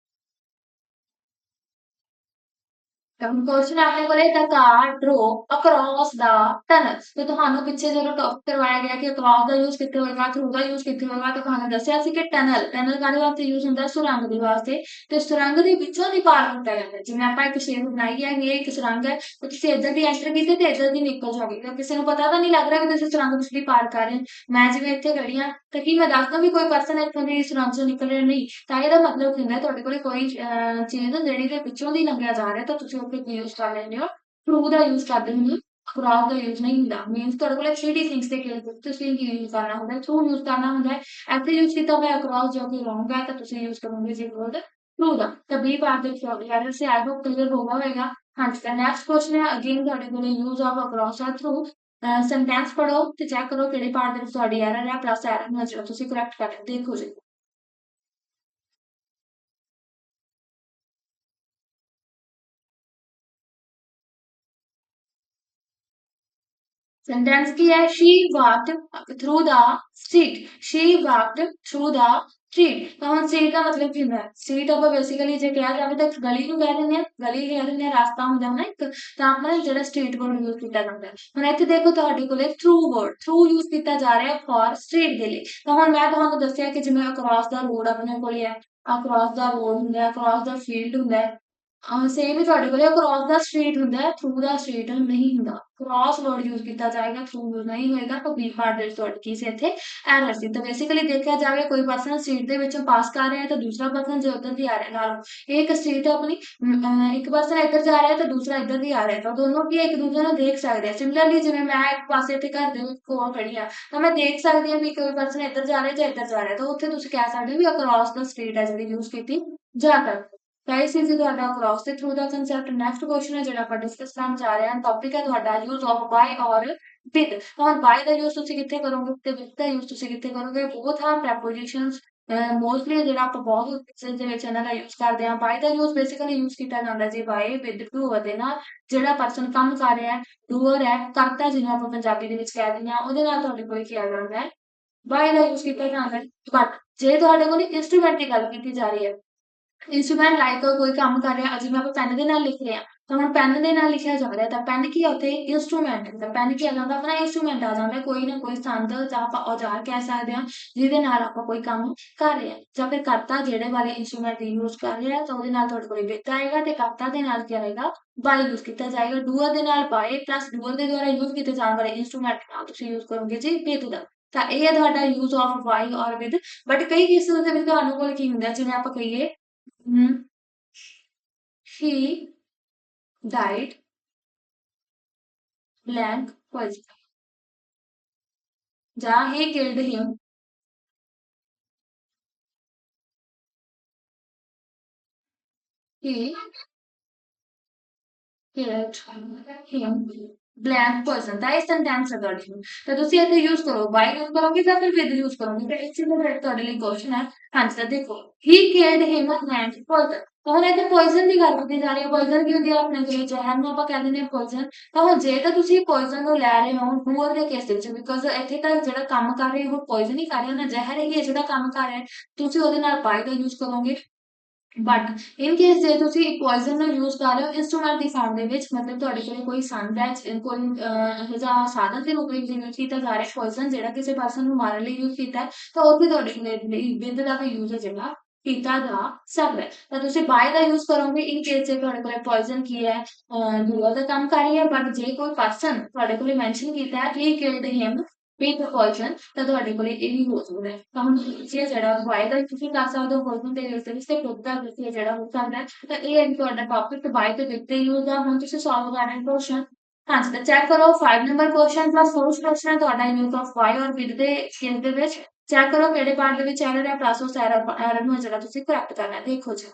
ਕੁਐਸਚਨ ਆਪਣੇ ਕੋਲੇ ਦ ਕਾਰ ਡਰੋਵ ਅਕ੍ਰੋਸ ਦਾ ਟਨਲ ਤੇ ਤੁਹਾਨੂੰ ਪਿੱਛੇ ਜਦੋਂ ਟੌਪ ਕਰਵਾਇਆ ਗਿਆ ਕਿ ਅਕ੍ਰੋਸ ਦਾ ਯੂਜ਼ ਕਿੱਥੇ ਹੋਏਗਾ ਥਰੂ ਦਾ ਯੂਜ਼ ਕਿੱਥੇ ਹੋਏਗਾ ਤਾਂ ਤੁਹਾਨੂੰ ਦੱਸਿਆ ਸੀ ਕਿ ਟਨਲ ਕਾਹਦੇ ਵਾਸਤੇ ਯੂਜ਼ ਹੁੰਦਾ ਸੁਰੰਗ ਦੇ ਵਾਸਤੇ ਤੇ ਸੁਰੰਗ ਦੇ ਵਿੱਚੋਂ ਦੀ ਪਾਰ ਹੁੰਦਾ ਜਾਂਦਾ ਜਿਵੇਂ ਆਪਾਂ ਇੱਕ ਸ਼ੇਪ ਬਣਾਈ ਹੈ ਇਹ ਇੱਕ ਸੁਰੰਗ ਹੈ ਤੇ ਤੁਸੀਂ ਇੱਧਰ ਦੀ ਐਂਟਰ ਕੀਤੀ ਤੇ ਇੱਧਰ ਦੀ ਨਿਕਲ ਜਾਓਗੇ ਤਾਂ ਕਿਸੇ ਨੂੰ ਪਤਾ ਤਾਂ ਨਹੀਂ ਲੱਗ ਰਿਹਾ ਕਿ ਤੁਸੀਂ ਸੁਰੰਗ ਵਿੱਚ ਦੀ ਪਾਰ ਕਰ ਰਹੇ ਹੋ ਮੈਂ ਜਿਵੇਂ ਇੱਥੇ ਖੜੀ ਹਾਂ ਤਾਂ ਕੀ ਮੈਂ ਦੱਸਦਾ ਵੀ ਕੋਈ ਪਰਸਨ ਇੱਥੋਂ ਦੀ ਸੁਰੰਗ ਚੋਂ ਨਿਕਲ ਰਿਹਾ ਨਹੀਂ ਤਾਂ ਇਹਦਾ ਮਤਲਬ ਹੁੰਦਾ ਤੁਹਾਡੇ ਕੋਲ ਕੋਈ ਚੀਜ਼ ਜਿਹੜੀ ਦੇ ਵਿੱਚੋਂ ਦੀ ਲੰਘਿਆ ਜਾ ਰਿਹਾ ਤਾਂ ਤੁਸੀਂ ਉੱਥੇ ਕੀ ਯੂਜ਼ ਕਰ ਲੈਂਦੇ ਹੋ ਥਰੂ ਦਾ ਯੂਜ਼ ਕਰਦੇ ਹੋ ਅਕ੍ਰੋਸ ਦਾ ਯੂਜ਼ ਨਹੀਂ ਹੁੰਦਾ ਮੀਨਸ ਤੁਹਾਡੇ ਕੋਲ 3D ਥਿੰਗਸ ਦੇ ਕੇਸ ਵਿੱਚ ਤੁਸੀਂ ਕੀ ਯੂਜ਼ ਕਰਨਾ ਹੁੰਦਾ ਥਰੂ ਯੂਜ਼ ਕਰਨਾ ਹੁੰਦਾ ਹੈ ਇੱਥੇ ਯੂਜ਼ ਕੀਤਾ ਹੋਇਆ ਅਕ੍ਰੋਸ ਜੋ ਕਿ ਰੋਂਗ ਹੈ ਤਾਂ ਤੁਸੀਂ ਯੂਜ਼ ਕਰੋਗੇ ਜੀ ਵਰਡ ਥਰੂ ਦਾ ਤਾਂ ਬੀ ਪਾਰਟ ਦੇ ਯਾਰ ਸੇ ਆਈ ਹੋਪ ਕਲੀਅਰ ਹੋਗਾ ਹਾਂਜੀ ਤਾਂ ਨੈਕਸਟ ਕੁਐਸਚਨ ਹੈ ਅਗੇਨ ਤੁਹਾਡੇ ਕੋਲ ਯੂਜ਼ ਆਫ ਅਕ੍ਰੋਸ ਹੈ ਥਰੂ ਸੈਂਟੈਂਸ ਪੜੋ ਤੇ ਚੈੱਕ ਕਰੋ ਕਿਹੜੇ ਪਾਰਟ ਦੇ ਵਿੱਚ ਤੁਹਾਡੀ ਐਰਰ ਹੈ ਪਲੱਸ ਐਰਰ ਨੂੰ ਜਿਹੜਾ ਤੁਸੀਂ ਕਰੈਕਟ ਕਰ ਦੇਖੋ ਜੀ सेंटेंस की है she walked through the street she walked through the street ਤਾਂ ਹੁਣ ਸਟਰੀਟ ਦਾ ਮਤਲਬ ਕੀ ਹੁੰਦਾ ਹੈ ਸਟਰੀਟ ਆਪਾਂ ਬੇਸਿਕਲੀ ਜੇ ਕਿਹਾ ਜਾਵੇ ਤਾਂ ਗਲੀ ਨੂੰ ਕਹਿ ਦਿੰਦੇ ਆ ਗਲੀ ਕਹਿ ਦਿੰਦੇ ਆ ਰਸਤਾ ਹੁੰਦਾ ਹੈ ਨਾ ਇੱਕ ਤਾਂ ਆਪਾਂ ਜਿਹੜਾ ਸਟਰੀਟ ਵਰਡ ਯੂਜ਼ ਕੀਤਾ ਜਾਂਦਾ ਹੈ ਹੁਣ ਇੱਥੇ ਦੇਖੋ ਤੁਹਾਡੇ ਕੋਲੇ ਥਰੂ ਯੂਜ਼ ਕੀਤਾ ਜਾ ਰਿਹਾ ਫॉर ਸਟਰੀਟ ਦੇ ਲਈ ਤਾਂ ਹੁਣ ਮੈਂ ਤੁਹਾਨੂੰ ਦੱਸਿਆ ਕਿ ਜਿਵੇਂ ਅਕ੍ਰੋਸ ਦਾ ਰੋਡ ਆਪਣੇ ਕੋਲੇ ਹੈ ਅਕ੍ਰੋਸ ਦਾ ਰੋਡ ਹੁੰਦਾ ਹੈ ਅਕ੍ਰੋਸ ਦਾ ਫੀਲਡ ਹੁੰਦਾ ਹੈ ਸੇਮ ਹੀ ਤੁਹਾਡੇ ਕੋਲੇ ਕ੍ਰਾਸ ਦਾ ਸਟਰੀਟ ਹੁੰਦਾ ਹੈ ਥਰੂ ਦਾ ਸਟਰੀਟ ਨਹੀਂ ਹੁੰਦਾ ਕ੍ਰਾਸ ਵਰਡ ਯੂਜ਼ ਕੀਤਾ ਜਾਏਗਾ ਥਰੂ ਯੂਜ਼ ਨਹੀਂ ਹੋਏਗਾ ਤਾਂ ਬੀ ਪਾਰਟ ਦੇ ਵਿੱਚ ਤੁਹਾਡੀ ਕੀ ਸੀ ਇੱਥੇ ਐਰਰ ਸੀ ਤਾਂ ਬੇਸਿਕਲੀ ਦੇਖਿਆ ਜਾਵੇ ਕੋਈ ਪਰਸਨ ਸਟਰੀਟ ਦੇ ਵਿੱਚੋਂ ਪਾਸ ਕਰ ਰਿਹਾ ਹੈ ਤਾਂ ਦੂਸਰਾ ਪਰਸਨ ਜੋ ਉੱਧਰ ਦੀ ਆ ਰਿਹਾ ਨਾਲ ਇਹ ਇੱਕ ਸਟਰੀਟ ਆਪਣੀ ਇੱਕ ਪਰਸਨ ਇੱਧਰ ਜਾ ਰਿਹਾ ਹੈ ਤਾਂ ਦੂਸਰਾ ਇੱਧਰ ਦੀ ਆ ਰਿਹਾ ਤਾਂ ਦੋਨੋਂ ਕੀ ਇੱਕ ਦੂਜੇ ਨੂੰ ਦੇਖ ਸਕਦੇ ਆ ਸਿਮਿਲਰਲੀ ਜਿਵੇਂ ਮੈਂ ਇੱਕ ਪਾਸੇ ਤੇ ਘਰ ਦੇ ਕੋਲ ਖੜੀ ਆ ਤਾਂ ਮੈਂ ਦੇਖ ਸਕਦੀ ਹਾਂ ਵੀ ਕੋਈ ਪਰਸਨ ਇੱਧਰ ਜਾ ਰਿਹਾ ਜਾਂ ਇੱਧਰ ਜਾ ਰਿਹਾ ਤਾਂ ਉੱਥੇ ਤੁਸੀਂ ਕਹਿ ਸਕਦੇ ਹੋ ਵੀ ਅਕ੍ਰੋਸ ਦਾ ਸਟਰੀਟ ਹੈ ਜਿਹੜੀ ਯੂਜ਼ ਕੀਤੀ ਜਾ ਸਕਦੀ गाइस इज ਤੁਹਾਡਾ ਕ੍ਰਾਸ ਦੇ ਥਰੂ ਦਾ ਕਨਸੈਪਟ ਨੈਕਸਟ ਕੁਐਸਚਨ ਹੈ ਜਿਹੜਾ ਆਪਾਂ ਡਿਸਕਸ ਕਰਨ ਜਾ ਰਹੇ ਹਾਂ ਟੌਪਿਕ ਹੈ ਤੁਹਾਡਾ use of by or with ਹੁਣ ਬਾਈ ਦਾ ਯੂਜ਼ ਤੁਸੀਂ ਕਿੱਥੇ ਕਰੋਗੇ ਤੇ ਵਿਦ ਦਾ ਯੂਜ਼ ਤੁਸੀਂ ਕਿੱਥੇ ਕਰੋਗੇ ਬੋਥ ਆਰ ਪ੍ਰੈਪੋਜੀਸ਼ਨਸ ਮੋਸਟਲੀ ਜਿਹੜਾ ਆਪਾਂ ਬਹੁਤ ਕੇਸਿਸ ਦੇ ਵਿੱਚ ਇਹਨਾਂ ਦਾ ਯੂਜ਼ ਕਰਦੇ ਹਾਂ ਬਾਈ ਦਾ ਯੂਜ਼ ਬੇਸਿਕਲੀ ਯੂਜ਼ ਕੀਤਾ ਜਾਂਦਾ ਜੀ ਬਾਈ ਵਿਦ ਟੂ ਦੇ ਨਾਲ ਜਿਹੜਾ ਪਰਸਨ ਕੰਮ ਕਰ ਰਿਹਾ ਹੈ ਡੂਅਰ ਹੈ ਕਰਤਾ ਜਿਹਨੂੰ ਆਪਾਂ ਪੰਜਾਬੀ ਦੇ ਵਿੱਚ ਕਹਿ ਦਿੰਦੇ ਹਾਂ ਉਹਦੇ ਨਾਲ ਤੁਹਾਡੇ ਕੋਲ ਕੀ ਆ ਜਾਂਦਾ ਹੈ ਬਾਈ ਦਾ ਯੂਜ਼ ਕੀਤਾ ਜਾਂਦਾ ਹੈ ਬਟ ਜੇ ਤੁਹਾਡੇ ਕੋਲ ਇੰਸਟਰੂਮੈਂਟ ਦੀ ਗੱਲ ਕੀਤੀ ਜਾ ਰਹੀ ਹੈ ਇੰਸਟਰੂਮੈਂਟ ਲਾਈਕ ਕੋਈ ਕੰਮ ਕਰ ਰਿਹਾ ਜਿਵੇਂ ਆਪਾਂ ਪੈਨ ਦੇ ਨਾਲ ਲਿਖ ਰਹੇ ਹਾਂ ਤਾਂ ਹੁਣ ਪੈਨ ਦੇ ਨਾਲ ਲਿਖਿਆ ਜਾ ਰਿਹਾ ਤਾਂ ਪੈਨ ਕੀ ਹੈ ਉੱਥੇ ਇੰਸਟਰੂਮੈਂਟ ਹੈ ਤਾਂ ਪੈਨ ਕੀ ਆ ਜਾਂਦਾ ਆਪਣਾ ਇੰਸਟਰੂਮੈਂਟ ਆ ਜਾਂਦਾ ਕੋਈ ਨਾ ਕੋਈ ਸੰਦ ਜਾਂ ਆਪਾਂ ਔਜ਼ਾਰ ਕਹਿ ਸਕਦੇ ਹਾਂ ਜਿਹਦੇ ਨਾਲ ਆਪਾਂ ਕੋਈ ਕੰਮ ਕਰ ਰਹੇ ਹਾਂ ਜਾਂ ਫਿਰ ਕਰਤਾ ਜਿਹੜੇ ਵਾਲੇ ਇੰਸਟਰੂਮੈਂਟ ਦੀ ਯੂਜ਼ ਕਰ ਰਿਹਾ ਤਾਂ ਉਹਦੇ ਨਾਲ ਤੁਹਾਡੇ ਕੋਲ ਵਿੱਤ ਆਏਗਾ ਤੇ ਕਰਤਾ ਦੇ ਨਾਲ ਕੀ ਆਏਗਾ ਬਾਈ ਯੂਜ਼ ਕੀਤਾ ਜਾਏਗਾ ਡੂਅਰ ਦੇ ਨਾਲ ਬਾਈ ਪਲੱਸ ਡੂਅਰ ਦੇ ਦੁਆਰਾ ਯੂਜ਼ ਕੀਤੇ ਜਾਣ ਵਾਲੇ ਇੰਸਟਰੂਮੈਂਟ ਨਾਲ ਤੁਸੀਂ ਯੂਜ਼ ਕਰੋਗੇ ਜੀ ਵਿਦ ਦਾ ਤਾਂ ਇਹ ਹੈ ਤੁਹਾਡਾ use of by or with but ਕਈ ਕੇਸਿਸ ਦੇ ਵਿੱਚ ਤੁਹਾਨੂੰ ਕੋਲ ਕੀ ਹੁੰਦਾ ਜਿਵੇਂ ਆਪਾਂ ਕਹੀਏ he died blank poison. Ja, he killed him. He killed him blank poison. ਤਾਂ ਇਹ ਸੈਂਟੈਂਸ ਹੈ ਤੁਹਾਡੀ ਤਾਂ ਤੁਸੀਂ ਇੱਥੇ ਯੂਜ਼ ਕਰੋ ਬਾਈ ਯੂਜ਼ ਕਰੋਗੇ ਜਾਂ ਫਿਰ ਵਿਦ ਯੂਜ਼ ਕਰੋਗੇ ਤਾਂ ਇਸ ਚੀਜ਼ ਦਾ ਤੁਹਾਡੇ ਲਈ ਕੁਐਸਚਨ ਹੈ ਹਾਂਜੀ ਤਾਂ ਦੇਖੋ he killed him blank poison ਤਾਂ ਹੁਣ ਇੱਥੇ ਪੋਇਜ਼ਨ ਦੀ ਗੱਲ ਕੀਤੀ ਜਾ ਰਹੀ ਹੈ। ਪੋਇਜ਼ਨ ਕੀ ਹੁੰਦੀ ਹੈ? ਆਪਣੇ ਕੋਲ ਜ਼ਹਿਰ ਨੂੰ ਆਪਾਂ ਕਹਿ ਦਿੰਦੇ ਹਾਂ ਪੋਇਜ਼ਨ। ਤਾਂ ਹੁਣ ਜੇ ਤਾਂ ਤੁਸੀਂ ਪੋਇਜ਼ਨ ਨੂੰ ਲੈ ਰਹੇ ਹੋ ਡੂਅਰ ਦੇ ਕੇਸ ਦੇ ਵਿੱਚ, ਬਿਕੋਜ਼ ਇੱਥੇ ਤਾਂ ਜਿਹੜਾ ਕੰਮ ਕਰ ਰਹੇ ਹੋ ਪੋਇਜ਼ਨ ਹੀ ਕਰ ਰਹੇ ਹੋ ਨਾ, ਜ਼ਹਿਰ ਹੀ ਹੈ ਜਿਹੜਾ ਕੰਮ ਕਰ ਰਿਹਾ, ਤੁਸੀਂ ਉਹਦੇ ਨਾਲ ਬਾਈ ਦਾ ਯੂਜ਼ ਕਰੋਗੇ। ਬਟ ਇਨ ਕੇਸ ਜੇ ਤੁਸੀਂ ਪੋਇਜ਼ਨ ਨੂੰ ਯੂਜ਼ ਕਰ ਰਹੇ ਹੋ ਇੰਸਟਰੂਮੈਂਟ ਦੀ ਫਾਰਮ ਦੇ ਵਿੱਚ, ਮਤਲਬ ਤੁਹਾਡੇ ਕੋਲ ਕੋਈ ਸੰਦ ਹੈ, ਕੋਈ ਇਹੋ ਜਿਹਾ ਸਾਧਨ ਦੇ ਰੂਪ ਵਿੱਚ ਯੂਜ਼ ਕੀਤਾ ਜਾ ਰਿਹਾ ਪੋਇਜ਼ਨ, ਜਿਹੜਾ ਕਿਸੇ ਪਰਸਨ ਨੂੰ ਮਾਰਨ ਲਈ ਯੂਜ਼ ਕੀਤਾ ਹੈ, ਤਾਂ ਉੱਥੇ ਤੁਹਾਡੇ ਕੋਲ ਵਿਦ ਦਾ ਵੀ ਯੂਜ਼ ਹੈ ਜਿਹੜਾ ਕੀਤਾ ਜਾ ਸਕਦਾ ਹੈ। ਤਾਂ ਤੁਸੀਂ ਬਾਏ ਦਾ ਯੂਜ਼ ਕਰੋਗੇ ਇਨ ਕੇਸ ਜੇ ਤੁਹਾਡੇ ਕੋਲ ਪੋਇਜ਼ਨ ਕੀ ਹੈ, ਦੂਆ ਦਾ ਕੰਮ ਕਰ ਰਹੀ ਹੈ, ਬਟ ਜੇ ਕੋਈ ਪਰਸਨ ਤੁਹਾਡੇ ਕੋਲ ਮੈਂਸ਼ਨ ਕੀਤਾ ਹੈ ਹੀ ਕਿਲਡ ਹਿਮ ਵਿਦ ਪੋਇਜ਼ਨ, ਤਾਂ ਤੁਹਾਡੇ ਕੋਲ ਇਹ ਵੀ ਹੋ ਸਕਦਾ ਹੈ। ਤਾਂ ਹੁਣ ਤੁਸੀਂ ਜਿਹੜਾ ਬਾਏ ਦਾ ਤੁਸੀਂ ਕਰ ਸਕਦੇ ਹੋ ਪੋਇਜ਼ਨ ਦੇ ਯੂਜ਼ ਦੇ ਵਿੱਚ, ਤੇ ਖੁਦ ਦਾ ਤੁਸੀਂ ਜਿਹੜਾ ਹੋ ਸਕਦਾ ਹੈ। ਤਾਂ ਇਹ ਹੈ ਕਿ ਤੁਹਾਡਾ ਟੌਪਿਕ ਬਾਏ ਤੇ ਵਿਦ ਦੇ ਯੂਜ਼ ਆ। ਹੁਣ ਤੁਸੀਂ ਸੋਲਵ ਕਰਨਾ ਕੁਐਸਚਨ। ਹਾਂਜੀ, ਤਾਂ ਚੈੱਕ ਕਰੋ 5 number question plus fourth question ਹੈ ਤੁਹਾਡਾ ਯੂਜ਼ ਆਫ ਬਾਏ ਔਰ ਵਿਦ ਦੇ ਕੇਸ ਦੇ ਵਿੱਚ। ਚੈੱਕ ਕਰੋ ਕਿਹੜੇ ਪਾਰਟ ਦੇ ਵਿੱਚ ਐਰਰ ਹੈ, ਪਲੱਸ ਉਸ ਐਰਰ ਨੂੰ ਜਿਹੜਾ ਤੁਸੀਂ ਕਰੈਕਟ ਕਰਨਾ ਹੈ। ਦੇਖੋ ਜੀ,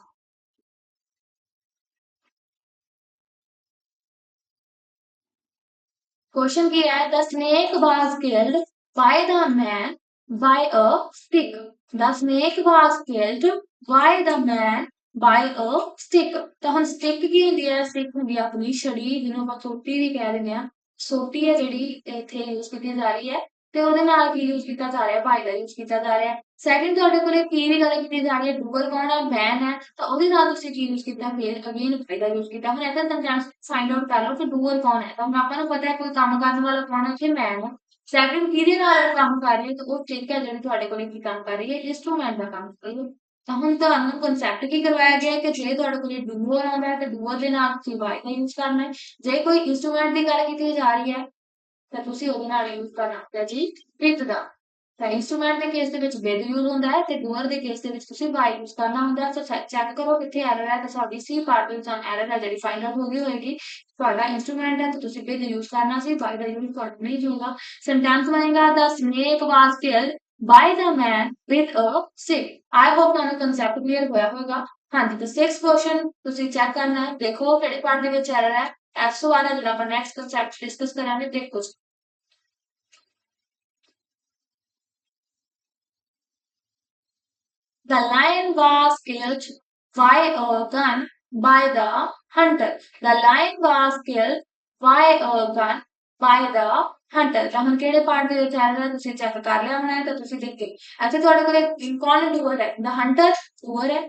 क्वेश्चन किया है the snake was killed by the man by a stick. The snake was killed by the man by a stick. ਤਾਂ ਹੁਣ ਸਟਿਕ ਕੀ ਹੁੰਦੀ ਹੈ? ਸਟਿਕ ਹੁੰਦੀ ਹੈ ਆਪਣੀ ਛੜੀ, ਜਿਹਨੂੰ ਆਪਾਂ ਸੋਟੀ ਵੀ ਕਹਿ ਦਿੰਦੇ ਆ। ਸੋਟੀ ਹੈ ਜਿਹੜੀ ਇੱਥੇ ਯੂਜ਼ ਕੀਤੀ ਜਾ ਰਹੀ ਹੈ, ਤੇ ਉਹਦੇ ਨਾਲ ਕੀ ਯੂਜ਼ ਕੀਤਾ ਜਾ ਰਿਹਾ? ਬਾਈ ਦਾ ਯੂਜ਼ ਕੀਤਾ ਜਾ ਰਿਹਾ ਹੈ। ਸੈਕਿੰਡ ਤੁਹਾਡੇ ਕੋਲੇ ਕੀ ਦੀ ਗੱਲ ਕੀਤੀ ਜਾ ਰਹੀ ਹੈ? ਡੂਅਰ ਕੌਣ ਹੈ? ਮੈਨ ਹੈ। ਤਾਂ ਉਹਦੇ ਨਾਲ ਤੁਸੀਂ ਕੀ ਯੂਜ਼ ਕੀਤਾ? ਫਿਰ ਅਗੇਨ ਬਾਈ ਦਾ ਯੂਜ਼ ਕੀਤਾ। ਹੁਣ ਇਹਦਾ ਸੈਂਟੈਂਸ ਫਾਈਂਡ ਆਊਟ ਕਰ ਲਓ ਕਿ ਡੂਅਰ ਕੌਣ ਹੈ। ਤਾਂ ਹੁਣ ਆਪਾਂ ਨੂੰ ਪਤਾ ਹੈ ਕੋਈ ਕੰਮ ਕਰਨ ਵਾਲਾ ਕੌਣ ਹੈ? ਇੱਥੇ ਮੈਨ ਹੈ। ਸੈਕਿੰਡ ਕਿਹਦੇ ਨਾਲ ਕੰਮ ਕਰ ਰਹੀ ਹੈ? ਤਾਂ ਉਹ ਸਟਿਕ ਹੈ ਜਿਹੜੀ ਤੁਹਾਡੇ ਕੋਲੇ ਕੀ ਕੰਮ ਕਰ ਰਹੀ ਹੈ? ਇੰਸਟਰੂਮੈਂਟ ਦਾ ਕੰਮ ਕਰ ਰਹੀ ਹੈ। ਤਾਂ ਹੁਣ ਤੁਹਾਨੂੰ ਕਨਸੈਪਟ ਕੀ ਕਰਵਾਇਆ ਗਿਆ ਹੈ ਕਿ ਜੇ ਤੁਹਾਡੇ ਕੋਲੇ ਡੂਅਰ ਆਉਂਦਾ ਹੈ, ਤਾਂ ਡੂਅਰ ਦੇ ਨਾਲ ਤੁਸੀਂ ਬਾਈ ਦਾ ਯੂਜ਼ ਕਰਨਾ ਹੈ। ਜੇ ਕੋਈ ਇੰਸਟਰੂਮੈਂਟ ਦੀ ਗੱਲ ਕੀਤੀ ਜਾ ਰਹੀ ਹੈ, ਤਾਂ ਤੁਸੀਂ ਉਹਦੇ ਨਾਲ ਯੂਜ਼ ਕਰਨਾ ਹੁੰਦਾ ਜੀ ਵਿਦ ਦਾ। ਤਾਂ ਇੰਸਟਰੂਮੈਂਟ ਦੇ ਕੇਸ ਦੇ ਵਿੱਚ ਵਿਦ ਯੂਜ਼ ਹੁੰਦਾ ਹੈ, ਤੇ ਡੂਅਰ ਦੇ ਕੇਸ ਦੇ ਵਿੱਚ ਤੁਸੀਂ ਬਾਈ ਯੂਜ਼ ਕਰਨਾ ਹੁੰਦਾ ਹੈ। ਸੋ ਚੈੱਕ ਕਰੋ ਕਿੱਥੇ ਐਰਰ ਹੈ। ਤਾਂ ਸਾਡੀ ਸੀ ਪਾਰਟ ਦੇ ਵਿੱਚ ਐਰਰ ਹੈ ਜਿਹੜੀ ਫਾਈਂਡ ਆਊਟ ਹੋ ਗਈ ਹੋਏਗੀ। ਤੁਹਾਡਾ ਇੰਸਟਰੂਮੈਂਟ ਹੈ ਤਾਂ ਤੁਸੀਂ ਵਿਦ ਯੂਜ਼ ਕਰਨਾ ਸੀ, ਬਾਈ ਦਾ ਯੂਜ਼ ਤੁਹਾਡਾ ਨਹੀਂ ਹੋਊਗਾ। ਸੈਂਟੈਂਸ ਬਣੇਗਾ the snake was killed by the man with a stick. I hope ਤੁਹਾਨੂੰ ਕਨਸੈਪਟ ਕਲੀਅਰ ਹੋਇਆ ਹੋਵੇਗਾ। ਹਾਂਜੀ, ਤਾਂ 6 ਕੁਐਸਚਨ ਤੁਸੀਂ ਚੈੱਕ ਕਰਨਾ ਹੈ। ਦੇਖੋ ਕਿਹੜੇ ਪਾਰਟ ਦੇ ਵਿੱਚ ਐਰਰ ਹੈ। ਇਸ ਤੋਂ ਬਾਅਦ ਜਿਹੜਾ ਆਪਾਂ ਨੈਕਸਟ ਕਨਸੈਪਟ ਡਿਸਕਸ ਕਰਾਂਗੇ। ਦੇਖੋ the lion was killed by a gun by the hunter. The lion was killed by a gun by the hunter। ਤਾਂ ਹੁਣ ਕਿਹੜੇ ਪਾਰਟ ਦੇ ਵਿੱਚ ਐਰਰ ਹੈ ਤੁਸੀਂ ਚੈੱਕ ਕਰ ਲਿਆ ਹੋਣਾ ਹੈ। ਤਾਂ ਤੁਸੀਂ ਦੇਖੋ ਇੱਥੇ ਤੁਹਾਡੇ ਕੋਲ ਕੌਣ ਡੂਅਰ ਹੈ? ਦਾ ਹੰਟਰ ਡੂਅਰ ਹੈ।